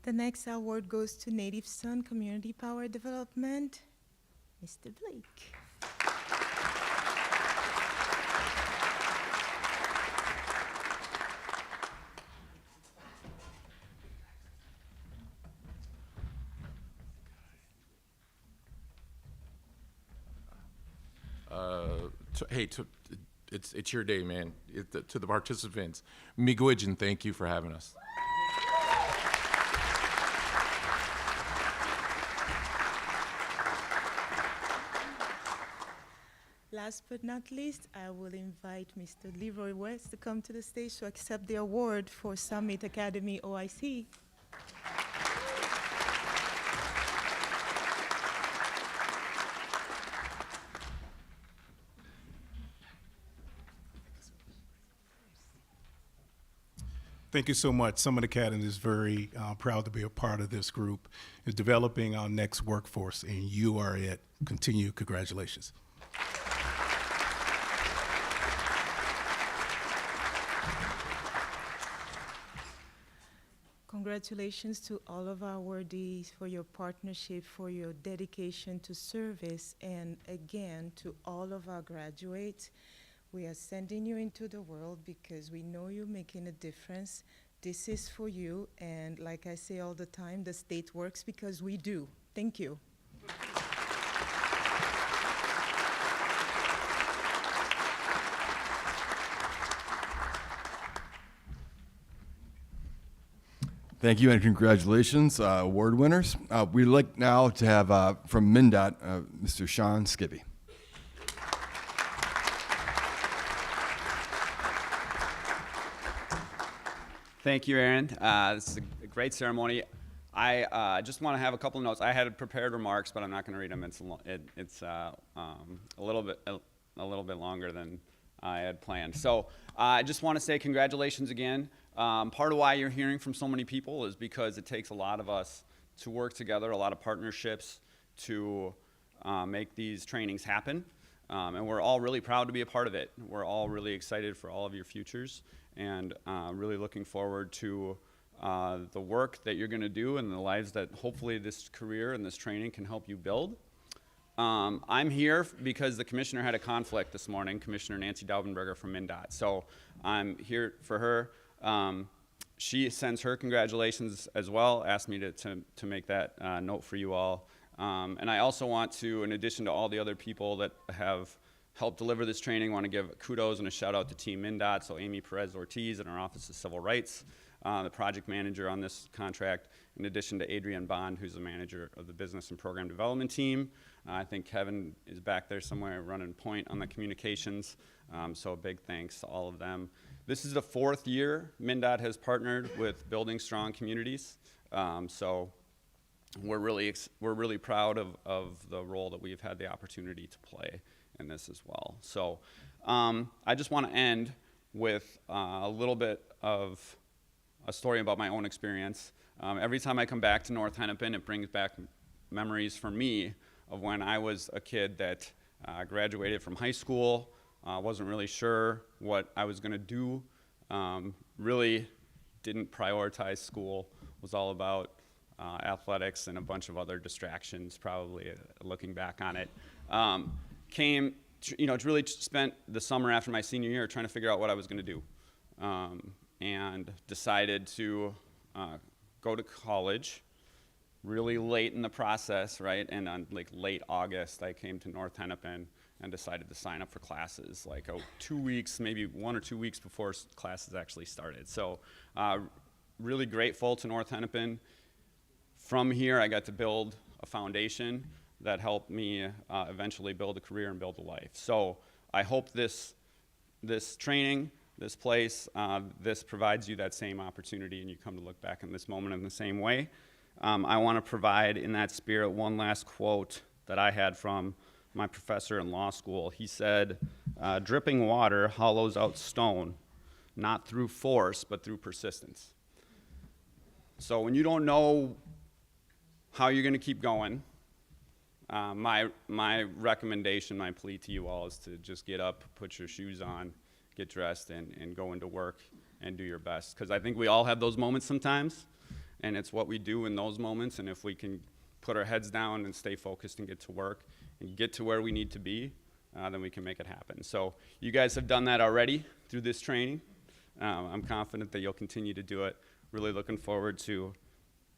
H: The next award goes to Native Son Community Power Development, Mr. Blake.
M: It's your day, man. To the participants, miigwech, and thank you for having us.
H: Last but not least, I will invite Mr. Leroy West to come to the stage to accept the award for Summit Academy OIC.
N: Thank you so much. Summit Academy is very proud to be a part of this group. It's developing our next workforce, and you are it. Continue. Congratulations.
H: Congratulations to all of our awardees for your partnership, for your dedication to service, and again, to all of our graduates. We are sending you into the world because we know you're making a difference. This is for you, and like I say all the time, the state works because we do. Thank you.
C: Thank you and congratulations, award winners. We'd like now to have from MnDOT, Mr. Sean Skippy.
O: Thank you, Aaron. This is a great ceremony. I just want to have a couple of notes. I had prepared remarks, but I'm not going to read them. It's a little bit longer than I had planned. So I just want to say congratulations again. Part of why you're hearing from so many people is because it takes a lot of us to work together, a lot of partnerships to make these trainings happen. And we're all really proud to be a part of it. We're all really excited for all of your futures and really looking forward to the work that you're going to do and the lives that hopefully this career and this training can help you build. I'm here because the commissioner had a conflict this morning, Commissioner Nancy Daubenberger from MnDOT. So I'm here for her. She sends her congratulations as well, asked me to make that note for you all. And I also want to, in addition to all the other people that have helped deliver this training, want to give kudos and a shout out to Team MnDOT, so Amy Perez-Ortiz in our Office of Civil Rights, the project manager on this contract, in addition to Adrienne Bond, who's the manager of the Business and Program Development team. I think Kevin is back there somewhere running point on the communications, so a big thanks to all of them. This is the 4th year MnDOT has partnered with Building Strong Communities, so we're really proud of the role that we've had the opportunity to play in this as well. So I just want to end with a little bit of a story about my own experience. Every time I come back to North Hennepin, it brings back memories for me of when I was a kid that graduated from high school, wasn't really sure what I was going to do, really didn't prioritize school, was all about athletics and a bunch of other distractions, probably looking back on it. Really spent the summer after my senior year trying to figure out what I was going to do, and decided to go to college really late in the process, right? And on like late August, I came to North Hennepin and decided to sign up for classes like 2 weeks, maybe 1 or 2 weeks before classes actually started. So really grateful to North Hennepin. From here, I got to build a foundation that helped me eventually build a career and build a life. So I hope this training, this place, this provides you that same opportunity and you come to look back in this moment in the same way. I want to provide in that spirit one last quote that I had from my professor in law school. He said, dripping water hollows out stone, not through force, but through persistence. So when you don't know how you're going to keep going, my recommendation, my plea to you all is to just get up, put your shoes on, get dressed, and go into work and do your best. Because I think we all have those moments sometimes, and it's what we do in those moments. And if we can put our heads down and stay focused and get to work and get to where we need to be, then we can make it happen. So you guys have done that already through this training. I'm confident that you'll continue to do it. Really looking forward to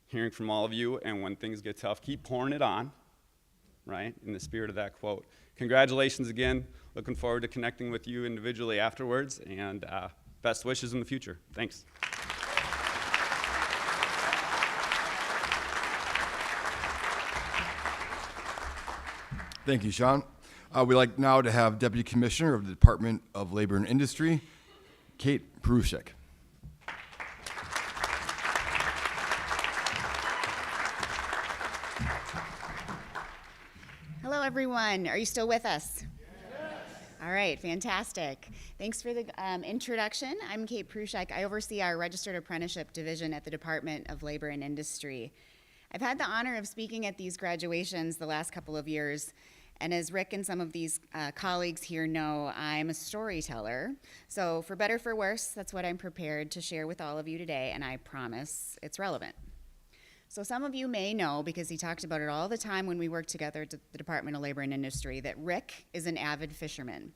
O: hearing from all of you. And when things get tough, keep pouring it on, right? In the spirit of that quote. Congratulations again. Looking forward to connecting with you individually afterwards, and best wishes in the future. Thanks.
C: Thank you, Sean. We'd like now to have Deputy Commissioner of the Department of Labor and Industry, Kate Perushek.
P: Hello, everyone. Are you still with us? Yes. All right, fantastic. Thanks for the introduction. I'm Kate Prushek. I oversee our Registered Apprenticeship Division at the Department of Labor and Industry. I've had the honor of speaking at these graduations the last couple of years, and as Rick and some of these colleagues here know, I'm a storyteller. So for better or for worse, that's what I'm prepared to share with all of you today, and I promise it's relevant. So some of you may know, because he talked about it all the time when we worked together at the Department of Labor and Industry, that Rick is an avid fisherman.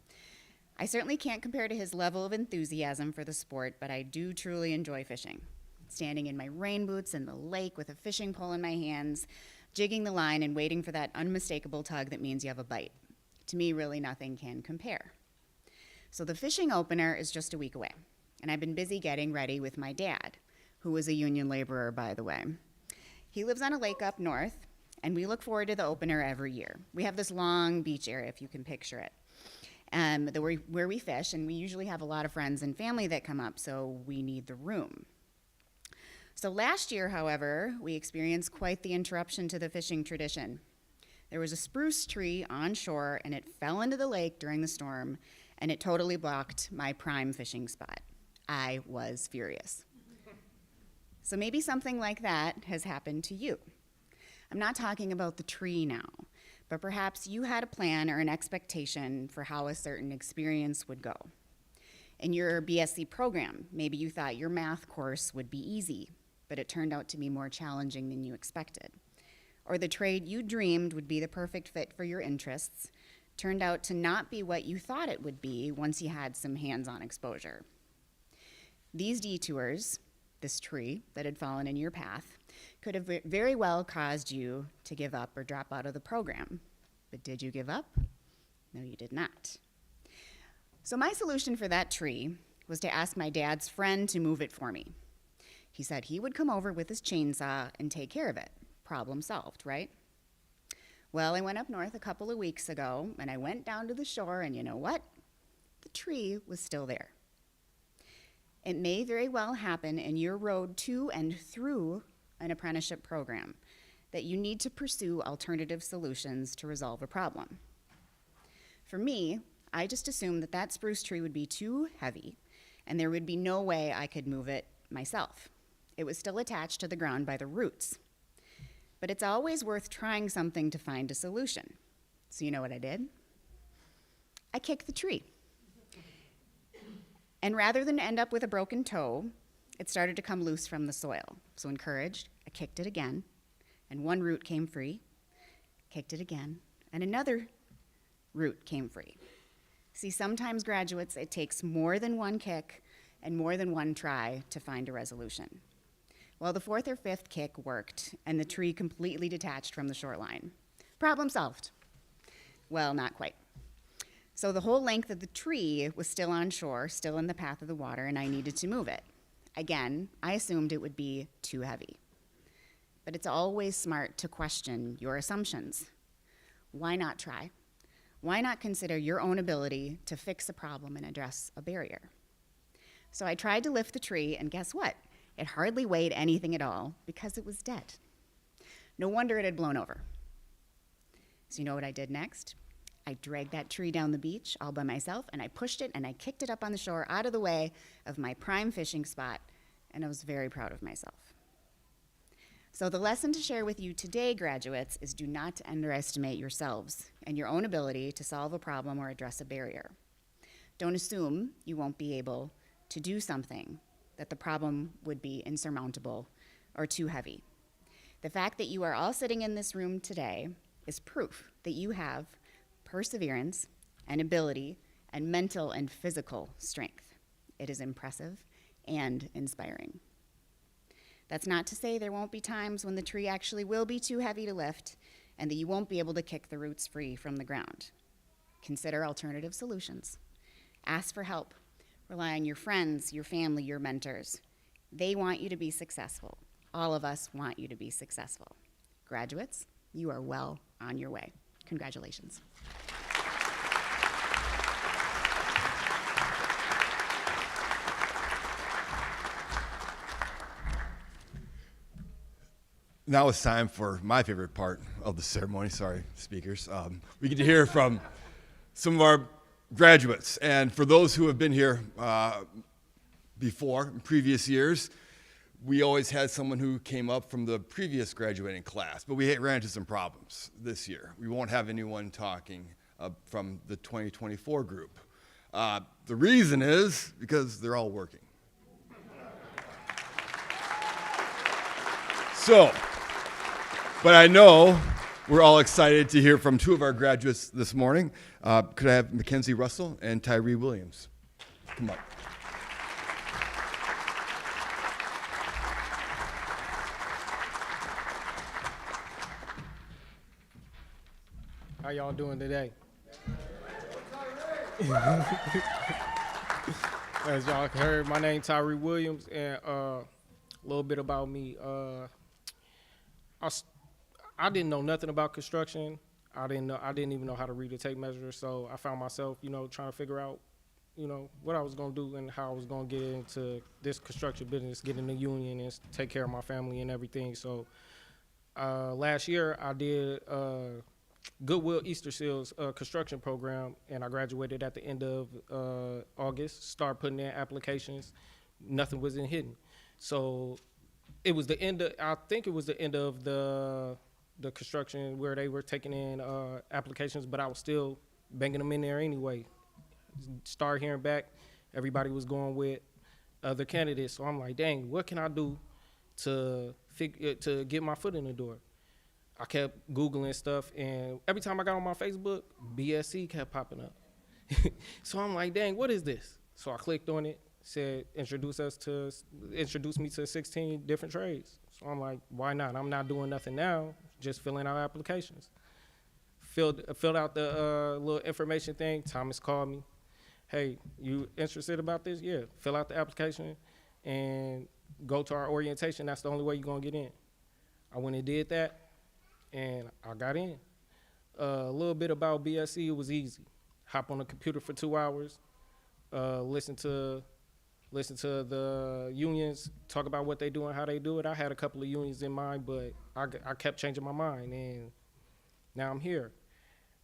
P: I certainly can't compare to his level of enthusiasm for the sport, but I do truly enjoy fishing. Standing in my rain boots in the lake with a fishing pole in my hands, jigging the line and waiting for that unmistakable tug that means you have a bite. To me, really nothing can compare. So the fishing opener is just a week away, and I've been busy getting ready with my dad, who was a union laborer, by the way. He lives on a lake up north, and we look forward to the opener every year. We have this long beach area, if you can picture it, where we fish, and we usually have a lot of friends and family that come up, so we need the room. So last year, however, we experienced quite the interruption to the fishing tradition. There was a spruce tree on shore, and it fell into the lake during the storm, and it totally blocked my prime fishing spot. I was furious. So maybe something like that has happened to you. I'm not talking about the tree now, but perhaps you had a plan or an expectation for how a certain experience would go. In your BSc program, maybe you thought your math course would be easy, but it turned out to be more challenging than you expected. Or the trade you dreamed would be the perfect fit for your interests turned out to not be what you thought it would be once you had some hands-on exposure. These detours, this tree that had fallen in your path, could have very well caused you to give up or drop out of the program. But did you give up? No, you did not. So my solution for that tree was to ask my dad's friend to move it for me. He said he would come over with his chainsaw and take care of it. Problem solved, right? Well, I went up north a couple of weeks ago, and I went down to the shore, and you know what? The tree was still there. It may very well happen in your road to and through an apprenticeship program that you need to pursue alternative solutions to resolve a problem. For me, I just assumed that that spruce tree would be too heavy and there would be no way I could move it myself. It was still attached to the ground by the roots. But it's always worth trying something to find a solution. So you know what I did? I kicked the tree. And rather than end up with a broken toe, it started to come loose from the soil. So encouraged, I kicked it again, and one root came free, kicked it again, and another root came free. See, sometimes, graduates, it takes more than one kick and more than one try to find a resolution. Well, the fourth or fifth kick worked, and the tree completely detached from the shoreline. Problem solved. Well, not quite. So the whole length of the tree was still on shore, still in the path of the water, and I needed to move it. Again, I assumed it would be too heavy. But it's always smart to question your assumptions. Why not try? Why not consider your own ability to fix a problem and address a barrier? So I tried to lift the tree, and guess what? It hardly weighed anything at all because it was dead. No wonder it had blown over. So you know what I did next? I dragged that tree down the beach all by myself, and I pushed it and I kicked it up on the shore out of the way of my prime fishing spot, and I was very proud of myself. So the lesson to share with you today, graduates, is do not underestimate yourselves and your own ability to solve a problem or address a barrier. Don't assume you won't be able to do something, that the problem would be insurmountable or too heavy. The fact that you are all sitting in this room today is proof that you have perseverance and ability and mental and physical strength. It is impressive and inspiring. That's not to say there won't be times when the tree actually will be too heavy to lift and that you won't be able to kick the roots free from the ground. Consider alternative solutions. Ask for help. Rely on your friends, your family, your mentors. They want you to be successful. All of us want you to be successful. Graduates, you are well on your way. Congratulations.
C: Now it's time for my favorite part of the ceremony. Sorry, speakers. We get to hear from some of our graduates, and for those who have been here before, in previous years, we always had someone who came up from the previous graduating class, but we ran into some problems this year. We won't have anyone talking from the 2024 group. The reason is because they're all working. So, but I know we're all excited to hear from two of our graduates this morning. Could I have Mackenzie Russell and Tyree Williams? Come up.
Q: How y'all doing today? As y'all heard, my name Tyree Williams, and a little bit about me. I didn't know nothing about construction. I didn't even know how to read a tape measure. So I found myself, trying to figure out, what I was gonna do and how I was gonna get into this construction business, get in the union, and take care of my family and everything. So last year I did Goodwill Easter Seals construction program, and I graduated at the end of August. Started putting in applications. Nothing was hidden. So it was the end of, I think it was the end of the construction where they were taking in applications, but I was still banging them in there anyway. Start hearing back, everybody was going with other candidates. So I'm like, dang, what can I do to get my foot in the door? I kept Googling stuff, and every time I got on my Facebook, BSC kept popping up. So I'm like, dang, what is this? So I clicked on it, said, introduce me to 16 different trades. So I'm like, why not? I'm not doing nothing now, just filling out applications. Filled out the little information thing. Thomas called me. Hey, you interested about this? Yeah, fill out the application and go to our orientation. That's the only way you're gonna get in. I went and did that, and I got in. A little bit about BSC, it was easy. Hop on the computer for 2 hours, listen to the unions talk about what they do and how they do it. I had a couple of unions in mind, but I kept changing my mind, and now I'm here.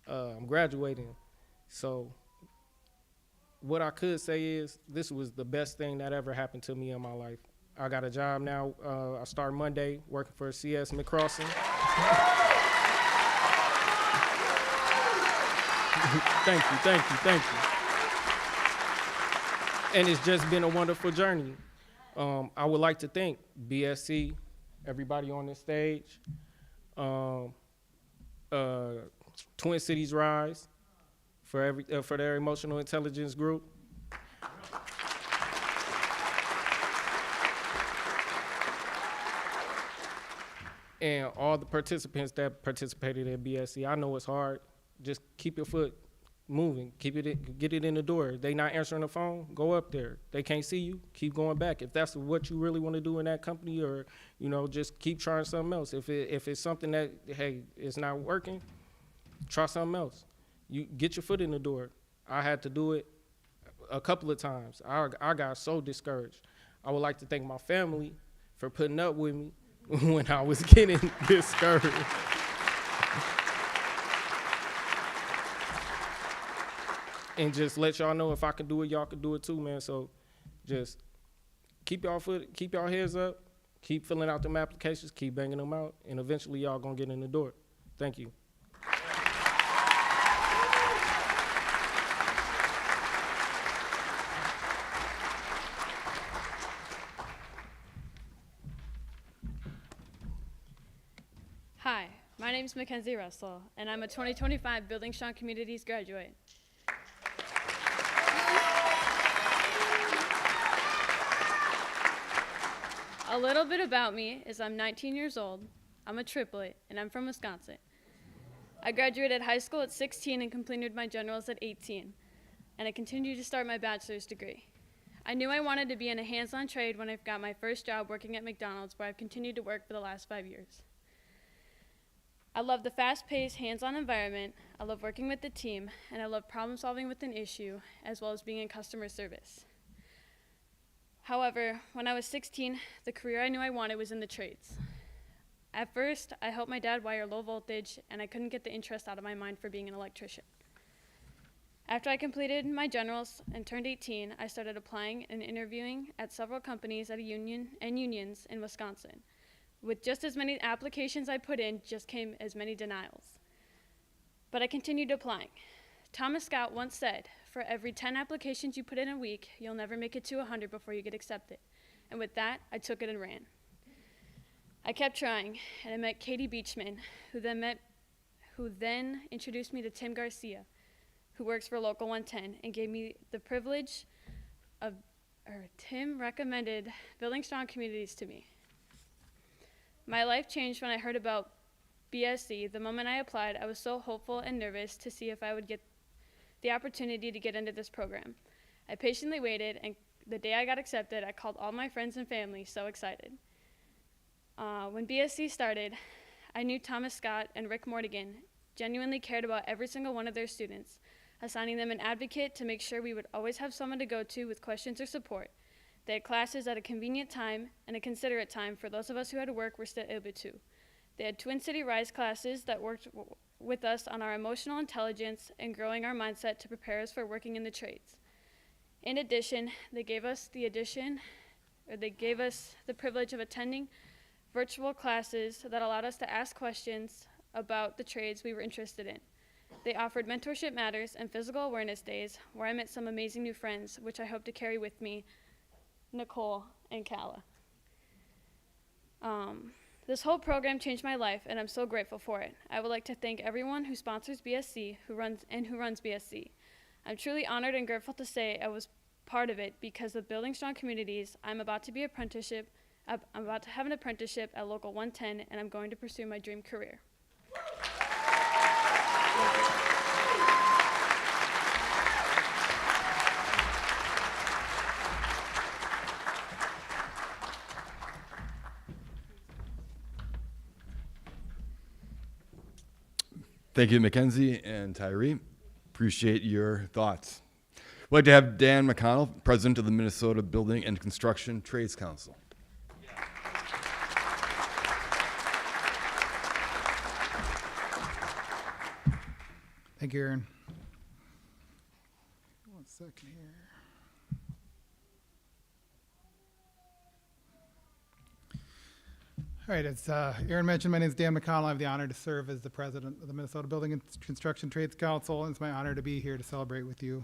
Q: I'm graduating. So what I could say is this was the best thing that ever happened to me in my life. I got a job now. I start Monday working for CS McCrossing. Thank you. And it's just been a wonderful journey. I would like to thank BSC, everybody on this stage, Twin Cities Rise, for their emotional intelligence group. And all the participants that participated in BSC. I know it's hard. Just keep your foot moving. Get it in the door. They not answering the phone, go up there. They can't see you, keep going back. If that's what you really want to do in that company, or just keep trying something else. If it's something that, hey, it's not working, try something else. You get your foot in the door. I had to do it a couple of times. I got so discouraged. I would like to thank my family for putting up with me when I was getting discouraged. And just let y'all know, if I can do it, y'all can do it too, man. So just keep y'all heads up, keep filling out them applications, keep banging them out, and eventually y'all gonna get in the door. Thank you.
R: Hi, my name is Mackenzie Russell, and I'm a 2025 Building Strong Communities graduate. A little bit about me is I'm 19 years old, I'm a triplet, and I'm from Wisconsin. I graduated high school at 16 and completed my generals at 18, and I continued to start my bachelor's degree. I knew I wanted to be in a hands-on trade when I got my first job working at McDonald's, where I've continued to work for the last 5 years. I love the fast-paced, hands-on environment, I love working with the team, and I love problem-solving with an issue, as well as being in customer service. However, when I was 16, the career I knew I wanted was in the trades. At first, I helped my dad wire low voltage, and I couldn't get the interest out of my mind for being an electrician. After I completed my generals and turned 18, I started applying and interviewing at several companies at a union and unions in Wisconsin. With just as many applications I put in, just came as many denials. But I continued applying. Thomas Scott once said, for every 10 applications you put in a week, you'll never make it to 100 before you get accepted. And with that, I took it and ran. I kept trying, and I met Katie Beachman, who then introduced me to Tim Garcia, who works for Local 110, and gave me the privilege of, Tim recommended Building Strong Communities to me. My life changed when I heard about BSC. The moment I applied, I was so hopeful and nervous to see if I would get the opportunity to get into this program. I patiently waited, and the day I got accepted, I called all my friends and family, so excited. When BSC started, I knew Thomas Scott and Rick Mortigan genuinely cared about every single one of their students, assigning them an advocate to make sure we would always have someone to go to with questions or support. They had classes at a convenient time and a considerate time for those of us who had to work were still able to. They had Twin City Rise classes that worked with us on our emotional intelligence and growing our mindset to prepare us for working in the trades. In addition, they gave us the privilege of attending virtual classes that allowed us to ask questions about the trades we were interested in. They offered Mentorship Matters and Physical Awareness Days, where I met some amazing new friends, which I hope to carry with me, Nicole and Kala. This whole program changed my life, and I'm so grateful for it. I would like to thank everyone who sponsors BSC, who runs BSC. I'm truly honored and grateful to say I was part of it because of Building Strong Communities. I'm about to have an apprenticeship at Local 110, and I'm going to pursue my dream career.
C: Thank you, Mackenzie and Tyree. Appreciate your thoughts. We'd like to have Dan McConnell, President of the Minnesota Building and Construction Trades Council.
S: Thank you, Aaron. One second here. All right, as Aaron mentioned, my name is Dan McConnell. I have the honor to serve as the president of the Minnesota Building and Construction Trades Council, and it's my honor to be here to celebrate with you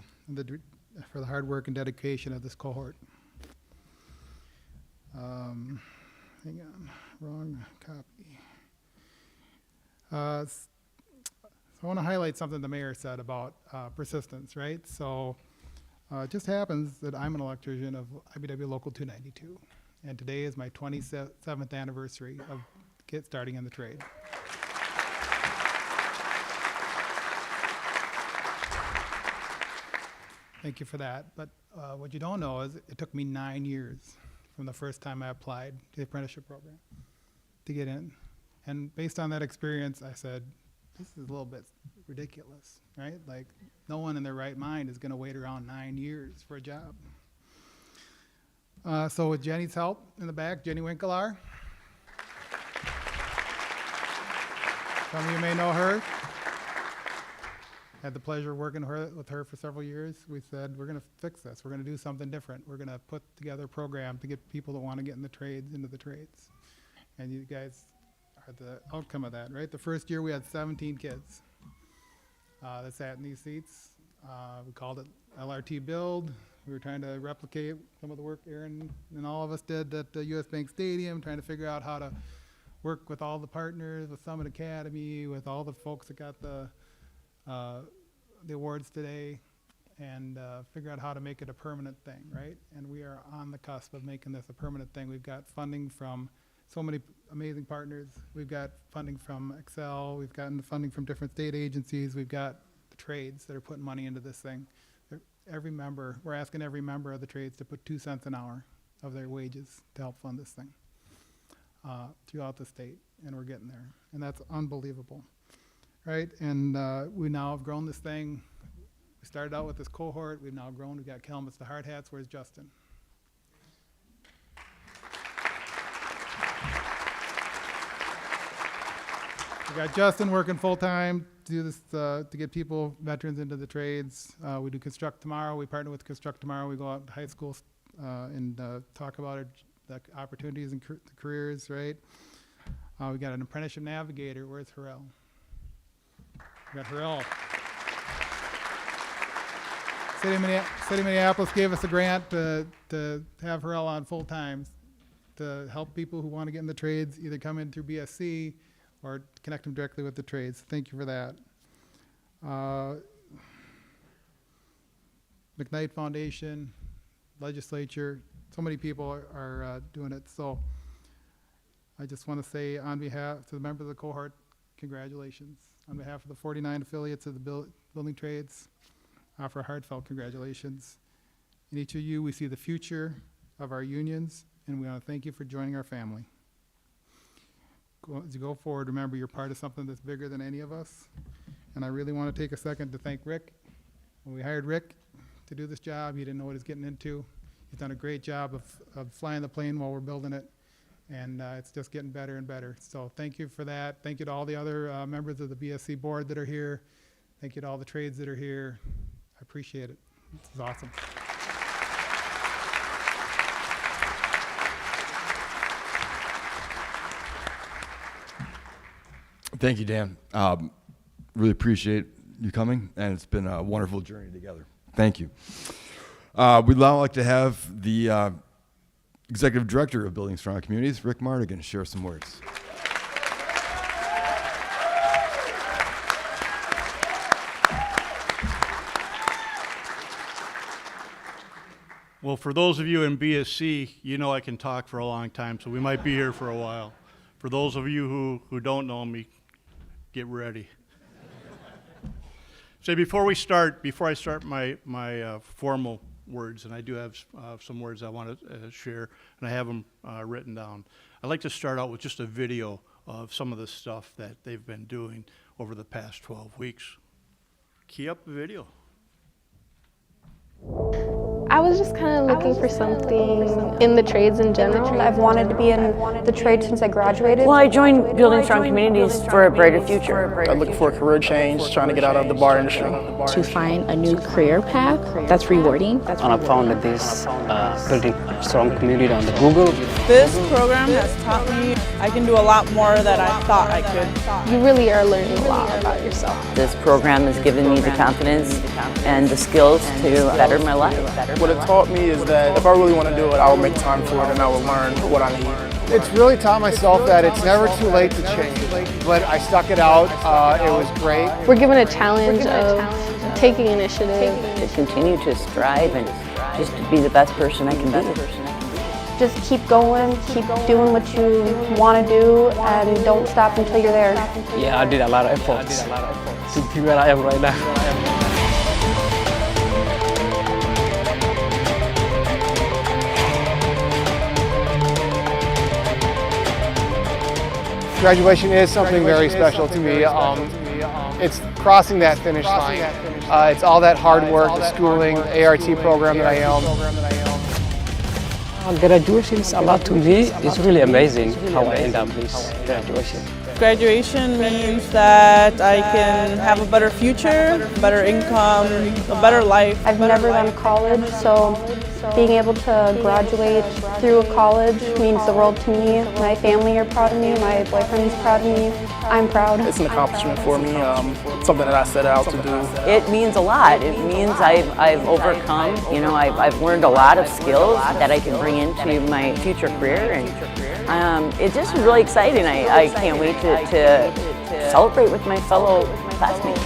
S: for the hard work and dedication of this cohort. Hang on, wrong copy. So I want to highlight something the mayor said about persistence, right? So it just happens that I'm an electrician of IBEW Local 292. And today is my 27th anniversary of starting in the trade. Thank you for that. But what you don't know is it took me 9 years from the first time I applied to the apprenticeship program to get in. And based on that experience, I said, this is a little bit ridiculous, right? Like, no one in their right mind is going to wait around 9 years for a job. So with Jenny's help in the back, Jenny Winkelaar. Some of you may know her. Had the pleasure of working with her for several years. We said, we're going to fix this. We're going to do something different. We're going to put together a program to get people that want to get in the trades into the trades. And you guys are the outcome of that, right? The first year we had 17 kids that sat in these seats. We called it LRT Build. We were trying to replicate some of the work Aaron and all of us did at the US Bank Stadium, trying to figure out how to work with all the partners, with Summit Academy, with all the folks that got the awards today, and figure out how to make it a permanent thing, right? And we are on the cusp of making this a permanent thing. We've got funding from so many amazing partners. We've got funding from Excel. We've gotten funding from different state agencies. We've got the trades that are putting money into this thing. We're asking every member of the trades to put 2 cents an hour of their wages to help fund this thing throughout the state, and we're getting there. And that's unbelievable, right? And we now have grown this thing. We started out with this cohort. We've now grown. We've got helmets to hard hats. Where's Justin? We've got Justin working full-time to do this, to get people, veterans into the trades. We do Construct Tomorrow. We partner with Construct Tomorrow. We go out to high schools and talk about the opportunities and careers, right? We got an apprenticeship navigator. Where's Harrell? We got Harrell. City of Minneapolis gave us a grant to have Harrell on full-time to help people who want to get in the trades, either come in through BSC or connect them directly with the trades. Thank you for that. McKnight Foundation, legislature, so many people are doing it. So I just want to say on behalf to the members of the cohort, congratulations. On behalf of the 49 affiliates of the building trades, offer heartfelt congratulations. In each of you, we see the future of our unions, and we want to thank you for joining our family. As you go forward, remember you're part of something that's bigger than any of us. And I really want to take a second to thank Rick. When we hired Rick to do this job, he didn't know what he was getting into. He's done a great job of flying the plane while we're building it. And it's just getting better and better. So thank you for that. Thank you to all the other members of the BSC board that are here. Thank you to all the trades that are here. I appreciate it. This is awesome.
C: Thank you, Dan. Really appreciate you coming, and it's been a wonderful journey together. Thank you. We'd now like to have the Executive Director of Building Strong Communities, Rick Mardigan, share some words.
B: Well, for those of you in BSC, you know I can talk for a long time, so we might be here for a while. For those of you who don't know me, get ready. So before I start my formal words, and I do have some words I want to share, and I have them written down. I'd like to start out with just a video of some of the stuff that they've been doing over the past 12 weeks. Key up the video.
T: I was just kind of looking for something in the trades in general. I've wanted to be in the trade since I graduated.
U: Well, I joined Building Strong Communities for a brighter future.
V: I'm looking for a career change, trying to get out of the bar industry.
W: To find a new career path that's rewarding.
X: And I found this Building Strong Community on the Google.
Y: This program has taught me I can do a lot more than I thought I could.
T: You really are learning a lot about yourself.
U: This program has given me the confidence and the skills to better my life.
V: What it taught me is that if I really want to do it, I will make time for it and I will learn what I need.
Z: It's really taught myself that it's never too late to change, but I stuck it out. It was great.
T: We're given a challenge of taking initiative.
U: To continue to strive and just to be the best person I can be.
T: Just keep going, keep doing what you want to do, and don't stop until you're there.
X: Yeah, I did a lot of efforts to be where I am right now.
Z: Graduation is something very special to me. It's crossing that finish line. It's all that hard work, the schooling, the ART program that I am.
X: Graduation is a lot to me. It's really amazing how I end up this graduation.
Y: Graduation means that I can have a better future, better income, a better life.
T: I've never done college, so being able to graduate through a college means the world to me. My family are proud of me, my boyfriend's proud of me. I'm proud.
V: It's an accomplishment for me, something that I set out to do.
U: It means a lot. It means I've overcome, I've learned a lot of skills that I can bring into my future career, and it's just really exciting. I can't wait to celebrate with my fellow classmates.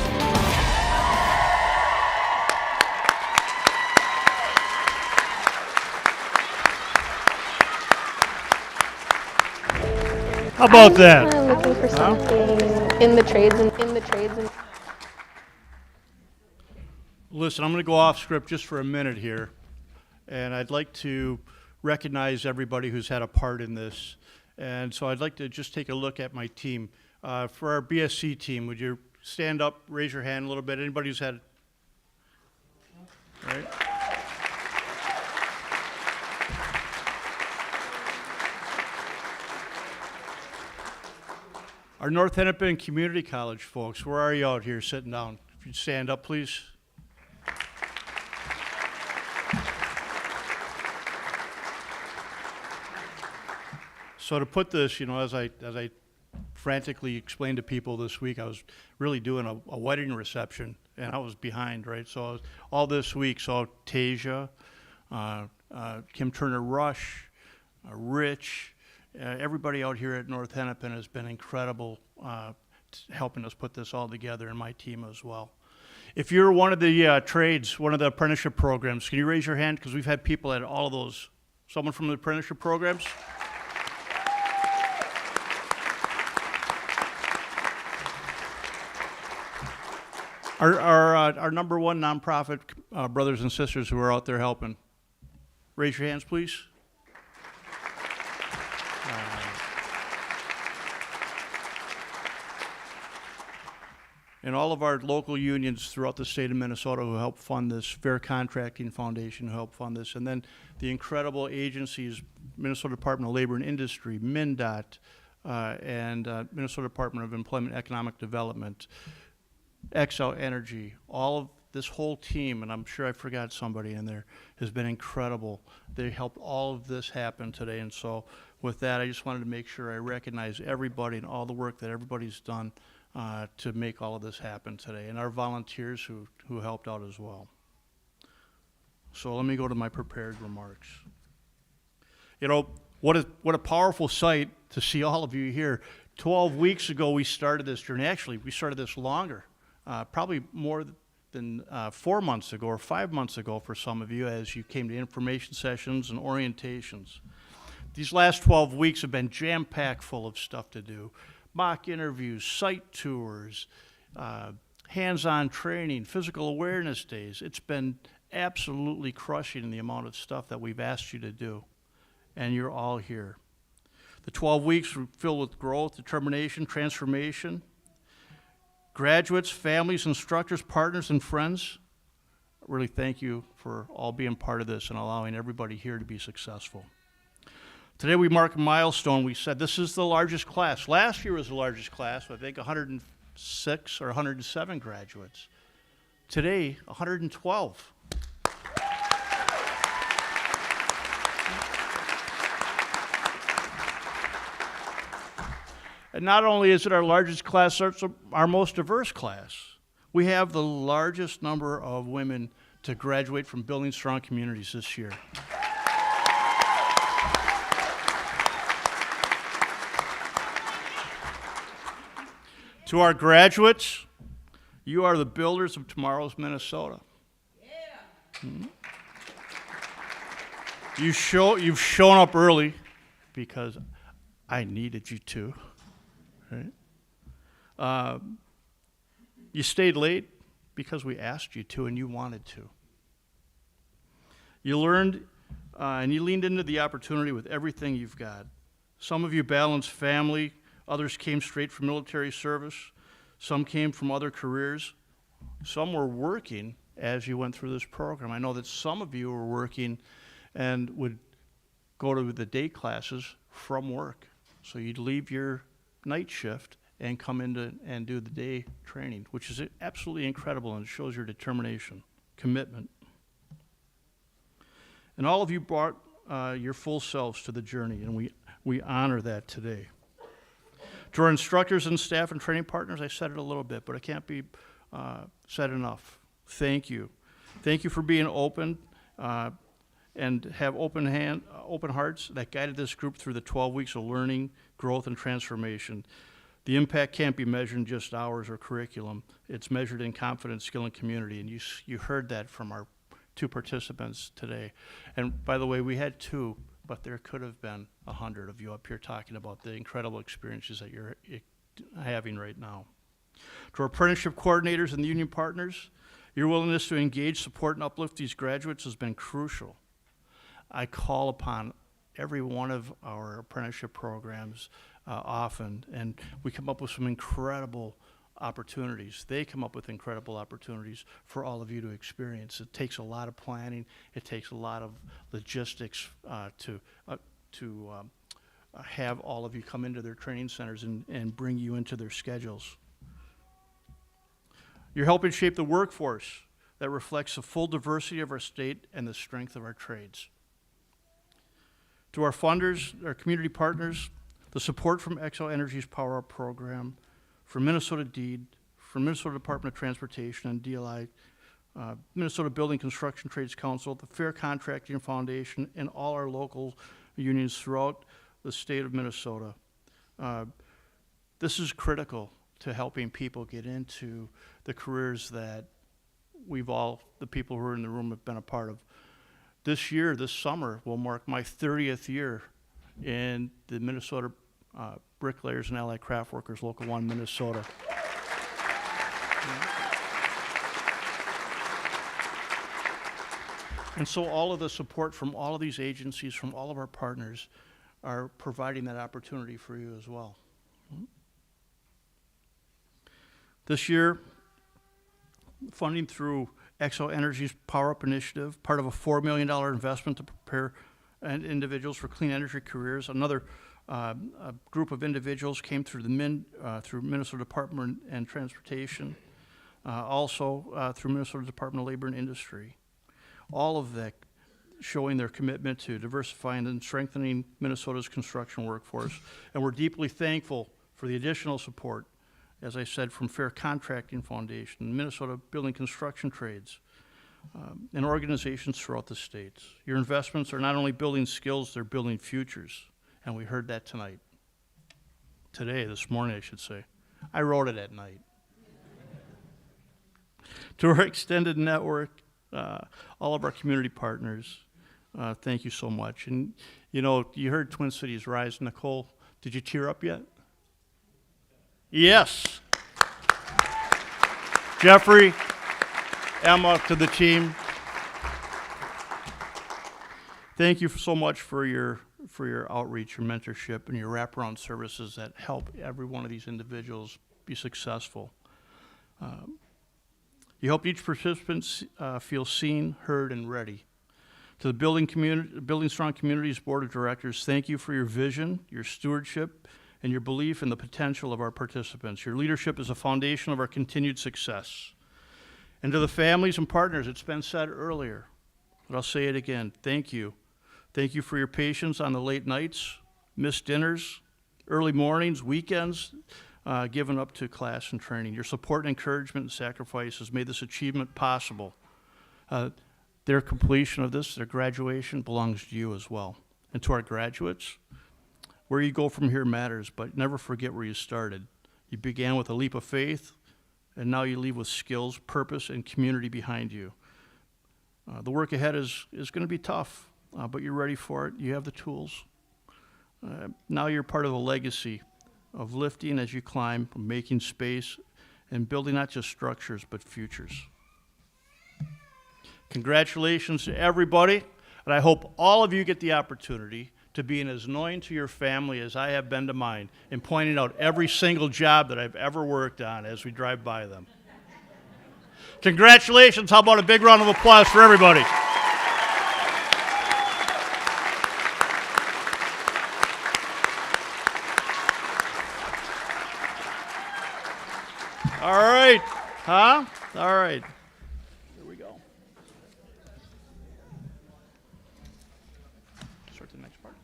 B: How about that?
T: I'm kind of looking for something in the trades and
B: Listen, I'm going to go off script just for a minute here, and I'd like to recognize everybody who's had a part in this. And so I'd like to just take a look at my team. For our BSC team, would you stand up, raise your hand a little bit? Anybody who's had, right? Our North Hennepin Community College folks, where are you out here sitting down? If you'd stand up, please. So to put this, you know, as I frantically explained to people this week, I was really doing a wedding reception, and I was behind, right? So I was, all this week, saw Tasia, Kim Turner Rush, Rich, everybody out here at North Hennepin has been incredible helping us put this all together, and my team as well. If you're one of the trades, one of the apprenticeship programs, can you raise your hand? Because we've had people at all of those. Someone from the apprenticeship programs? Our number one nonprofit brothers and sisters who are out there helping. Raise your hands, please. And all of our local unions throughout the state of Minnesota who help fund this, Fair Contracting Foundation who help fund this, and then the incredible agencies, Minnesota Department of Labor and Industry, MnDOT, and Minnesota Department of Employment and Economic Development, Xcel Energy, all of this whole team, and I'm sure I forgot somebody in there, has been incredible. They helped all of this happen today, and so with that, I just wanted to make sure I recognize everybody and all the work that everybody's done to make all of this happen today, and our volunteers who helped out as well. So let me go to my prepared remarks. You know, what a powerful sight to see all of you here. 12 weeks ago, we started this journey. Actually, we started this longer, probably more than 4 months ago or 5 months ago for some of you as you came to information sessions and orientations. These last 12 weeks have been jam-packed full of stuff to do. Mock interviews, site tours, hands-on training, physical awareness days. It's been absolutely crushing in the amount of stuff that we've asked you to do, and you're all here. The 12 weeks were filled with growth, determination, transformation. Graduates, families, instructors, partners, and friends, really thank you for all being part of this and allowing everybody here to be successful. Today we mark a milestone. We said this is the largest class. Last year was the largest class, I think 106 or 107 graduates. Today, 112. And not only is it our largest class, it's our most diverse class. We have the largest number of women to graduate from Building Strong Communities this year. To our graduates, you are the builders of tomorrow's Minnesota. Mm-hmm. You've shown up early because I needed you to. Right? You stayed late because we asked you to and you wanted to. You learned and you leaned into the opportunity with everything you've got. Some of you balanced family, others came straight from military service, some came from other careers, some were working as you went through this program. I know that some of you were working and would go to the day classes from work. So you'd leave your night shift and come in and do the day training, which is absolutely incredible and shows your determination, commitment. And all of you brought your full selves to the journey, and we honor that today. To our instructors and staff and training partners, I said it a little bit, but it can't be said enough. Thank you. Thank you for being open and have open hearts that guided this group through the 12 weeks of learning, growth, and transformation. The impact can't be measured in just hours or curriculum. It's measured in confidence, skill, and community, and you heard that from our 2 participants today. And by the way, we had 2, but there could have been 100 of you up here talking about the incredible experiences that you're having right now. To our apprenticeship coordinators and the union partners, your willingness to engage, support, and uplift these graduates has been crucial. I call upon every one of our apprenticeship programs often, and we come up with some incredible opportunities. They come up with incredible opportunities for all of you to experience. It takes a lot of planning. It takes a lot of logistics to have all of you come into their training centers and bring you into their schedules. You're helping shape the workforce that reflects the full diversity of our state and the strength of our trades. To our funders, our community partners, the support from Xcel Energy's Power Up program, from Minnesota DEED, from Minnesota Department of Transportation and DLI, Minnesota Building Construction Trades Council, the Fair Contracting Foundation, and all our local unions throughout the state of Minnesota. This is critical to helping people get into the careers that the people who are in the room have been a part of. This year, this summer, will mark my 30th year in the Minnesota Bricklayers and Allied Craft Workers, Local 1, Minnesota. And so all of the support from all of these agencies, from all of our partners, are providing that opportunity for you as well. This year, funding through Xcel Energy's Power Up initiative, part of a $4 million investment to prepare individuals for clean energy careers. Another a group of individuals came through through Minnesota Department and Transportation, also through Minnesota Department of Labor and Industry. All of that showing their commitment to diversifying and strengthening Minnesota's construction workforce. And we're deeply thankful for the additional support, as I said, from Fair Contracting Foundation, Minnesota Building Construction Trades, and organizations throughout the states. Your investments are not only building skills, they're building futures. And we heard that tonight. This morning, I should say. I wrote it at night. To our extended network, all of our community partners, thank you so much. And you know, you heard Twin Cities Rise. Nicole, did you tear up yet? Yes. Jeffrey, Emma, to the team. Thank you so much for your outreach, your mentorship, and your wraparound services that help every one of these individuals be successful. You help each participant feel seen, heard, and ready. To the Building Strong Communities Board of Directors, thank you for your vision, your stewardship, and your belief in the potential of our participants. Your leadership is a foundation of our continued success. And to the families and partners, it's been said earlier, but I'll say it again, thank you. Thank you for your patience on the late nights, missed dinners, early mornings, weekends, given up to class and training. Your support and encouragement and sacrifice has made this achievement possible. Their completion of this, their graduation, belongs to you as well. And to our graduates, where you go from here matters, but never forget where you started. You began with a leap of faith, and now you leave with skills, purpose, and community behind you. The work ahead is going to be tough, but you're ready for it. You have the tools. Now you're part of a legacy of lifting as you climb, making space, and building not just structures, but futures. Congratulations to everybody, and I hope all of you get the opportunity to be as annoying to your family as I have been to mine in pointing out every single job that I've ever worked on as we drive by them. Congratulations. How about a big round of applause for everybody? All right. Huh? All right. Here we go. Start the next part.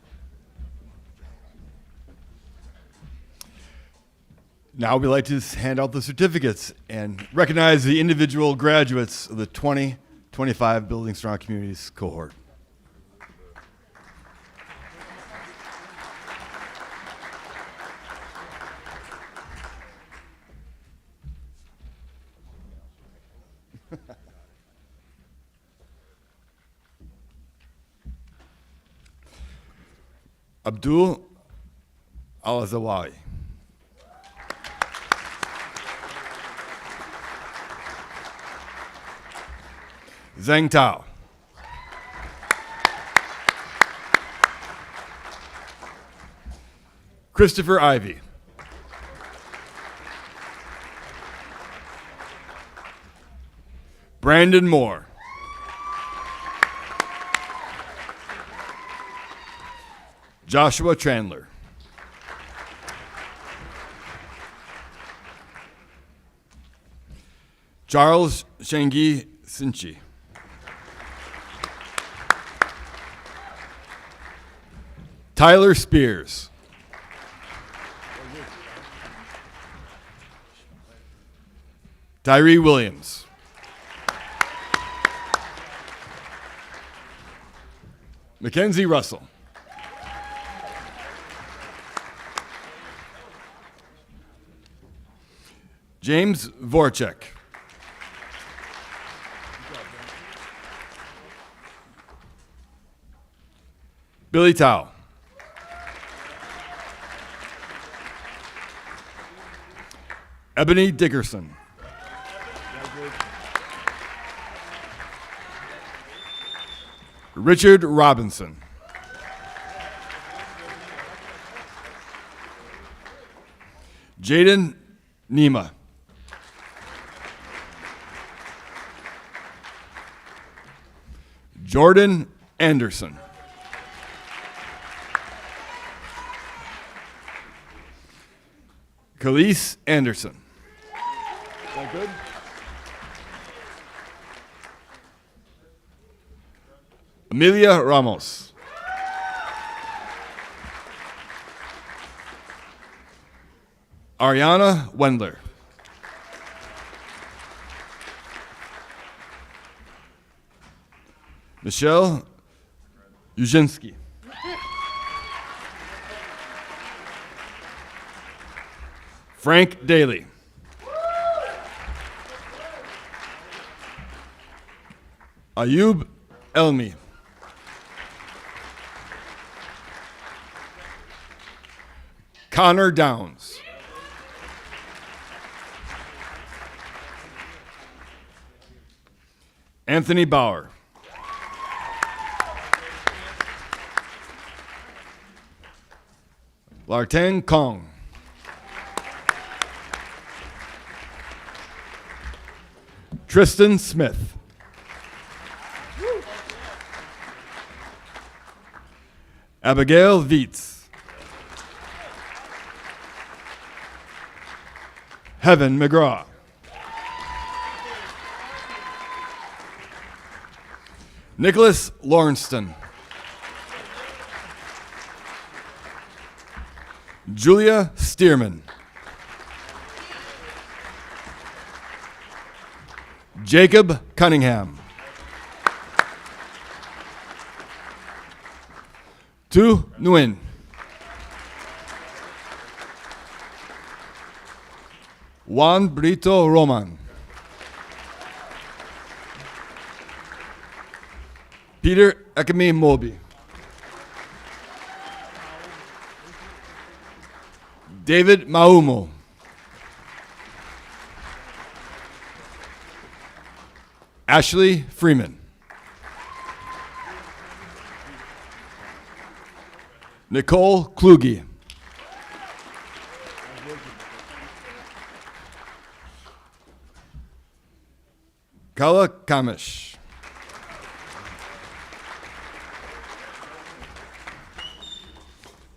C: Now we'd like to hand out the certificates and recognize the individual graduates of the 2025 Building Strong Communities cohort. Abdul Al-Zawawi. Zhang Tao. Christopher Ivy. Brandon Moore. Joshua Chandler. Charles Shengi Sinchi. Tyler Spears. Tyree Williams. Mackenzie Russell. James Vorchek. Billy Tao. Ebony Dickerson. Richard Robinson. Jaden Nima. Jordan Anderson. Khalees Anderson. Is that good? Amelia Ramos. Ariana Wendler. Michelle Uzinski. Frank Daly. Ayub Elmi. Connor Downs. Anthony Bauer. Larteng Kong. Tristan Smith. Abigail Vietz. Heaven McGraw. Nicholas Lawrenston. Julia Stearman. Jacob Cunningham. Tu Nguyen. Juan Brito Roman. Peter Ekemi Moby. David Maumo. Ashley Freeman. Nicole Kluge. Kala Kamish.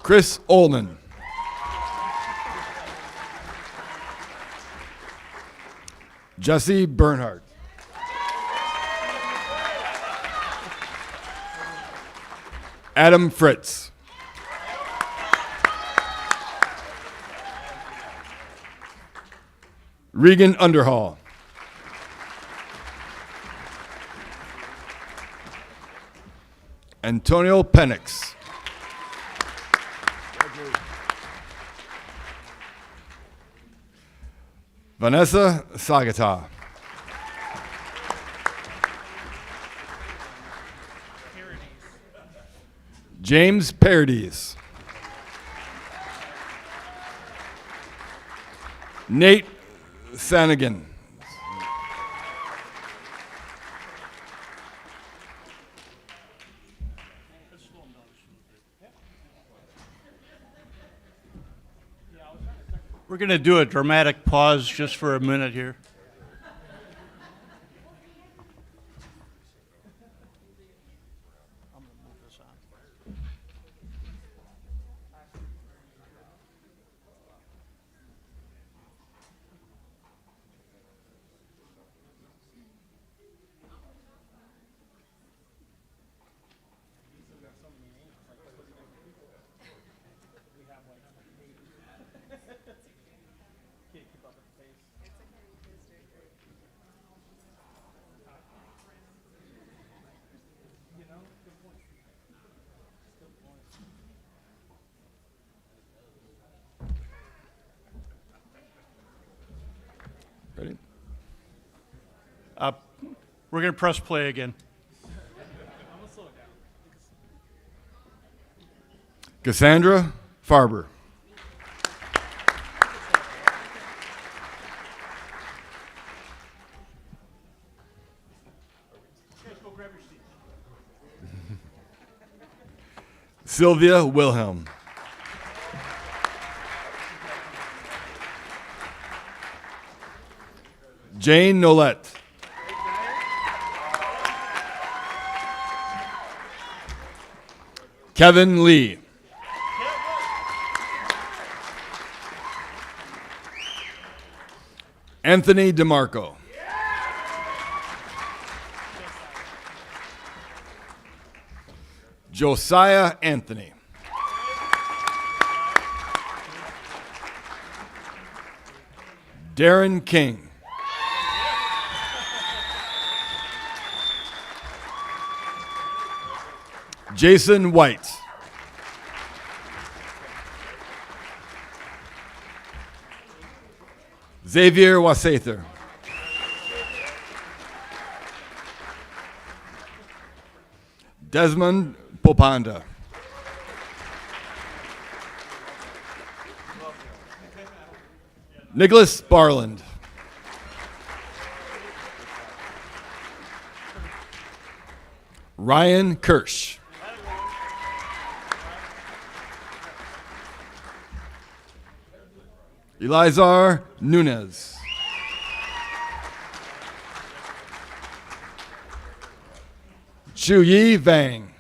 C: Chris Ullman. Jesse Bernhardt. Adam Fritz. Regan Underhall. Antonio Penix. Vanessa Sagata. James Paradis. Nate Sanigan.
B: We're going to do a dramatic pause just for a minute here. We're going to press play again.
C: Cassandra Farber. Sylvia Wilhelm. Jane Nolette. Kevin Lee. Anthony DeMarco. Josiah Anthony. Darren King. Jason White. Xavier Wasather. Desmond Popanda. Nicholas Barland. Ryan Kirsch. Elizar Nunez. Chuyi Vang.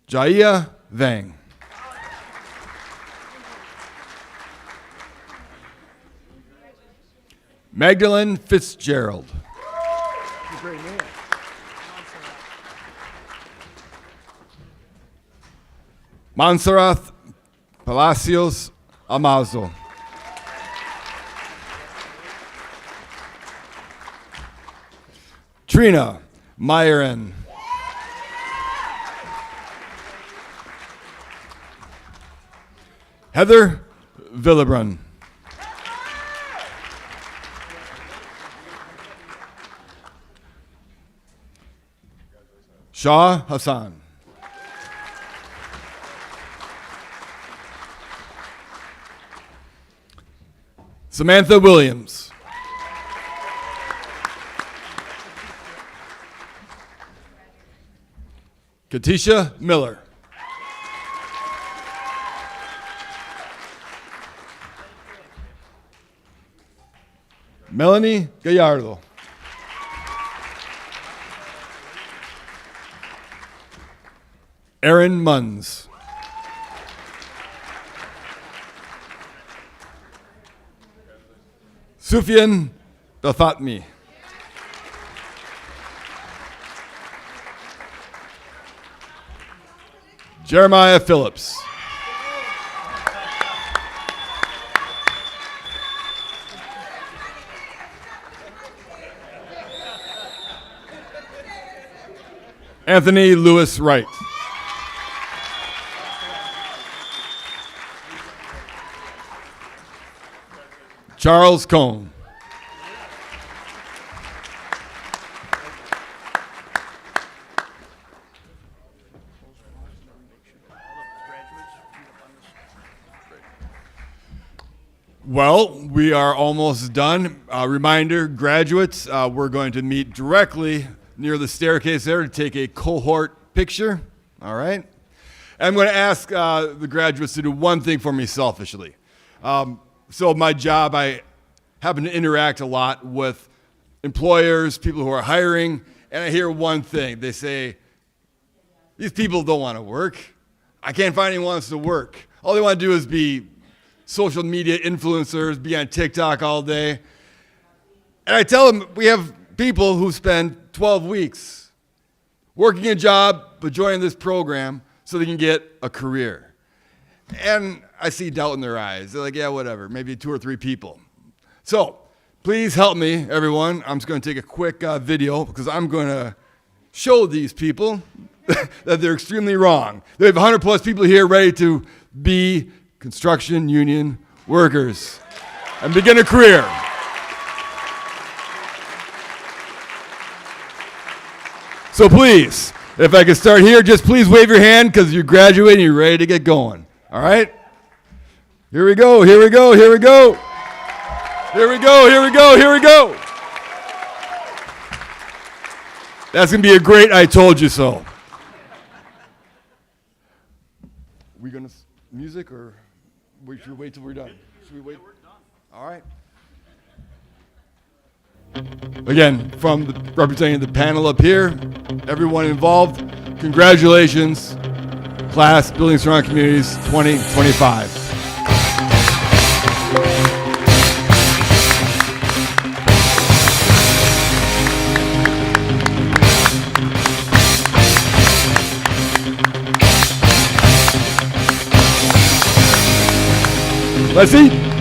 C: Jaiya Vang. Magdalene Fitzgerald. Montserrat Palacios Amazo. Trina Myron. Heather Villebrun. Shah Hassan. Samantha Williams. Katisha Miller. Melanie Gallardo. Aaron Munns. Sufyan Dafatmi. Jeremiah Phillips. Anthony Lewis Wright. Charles Cohn. Well, we are almost done. Reminder, graduates, we're going to meet directly near the staircase there to take a cohort picture. All right? I'm going to ask the graduates to do one thing for me selfishly. So my job, I happen to interact a lot with employers, people who are hiring, and I hear one thing. They say, these people don't want to work. I can't find anyone who wants to work. All they want to do is be social media influencers, be on TikTok all day. And I tell them, we have people who spend 12 weeks working a job but joining this program so they can get a career. And I see doubt in their eyes. They're like, yeah, whatever, maybe 2 or 3 people. So please help me, everyone. I'm just going to take a quick video because I'm going to show these people that they're extremely wrong. They have 100 plus people here ready to be construction union workers, and begin a career. So please, if I could start here, just please wave your hand because you're graduating, you're ready to get going. All right? Here we go, here we go, here we go. Here we go, here we go, here we go. That's going to be a great I told you so. We going to music or should we wait till we're done? Should we wait? All right. Again, representing the panel up here, everyone involved, congratulations, class Building Strong Communities 2025. Let's eat.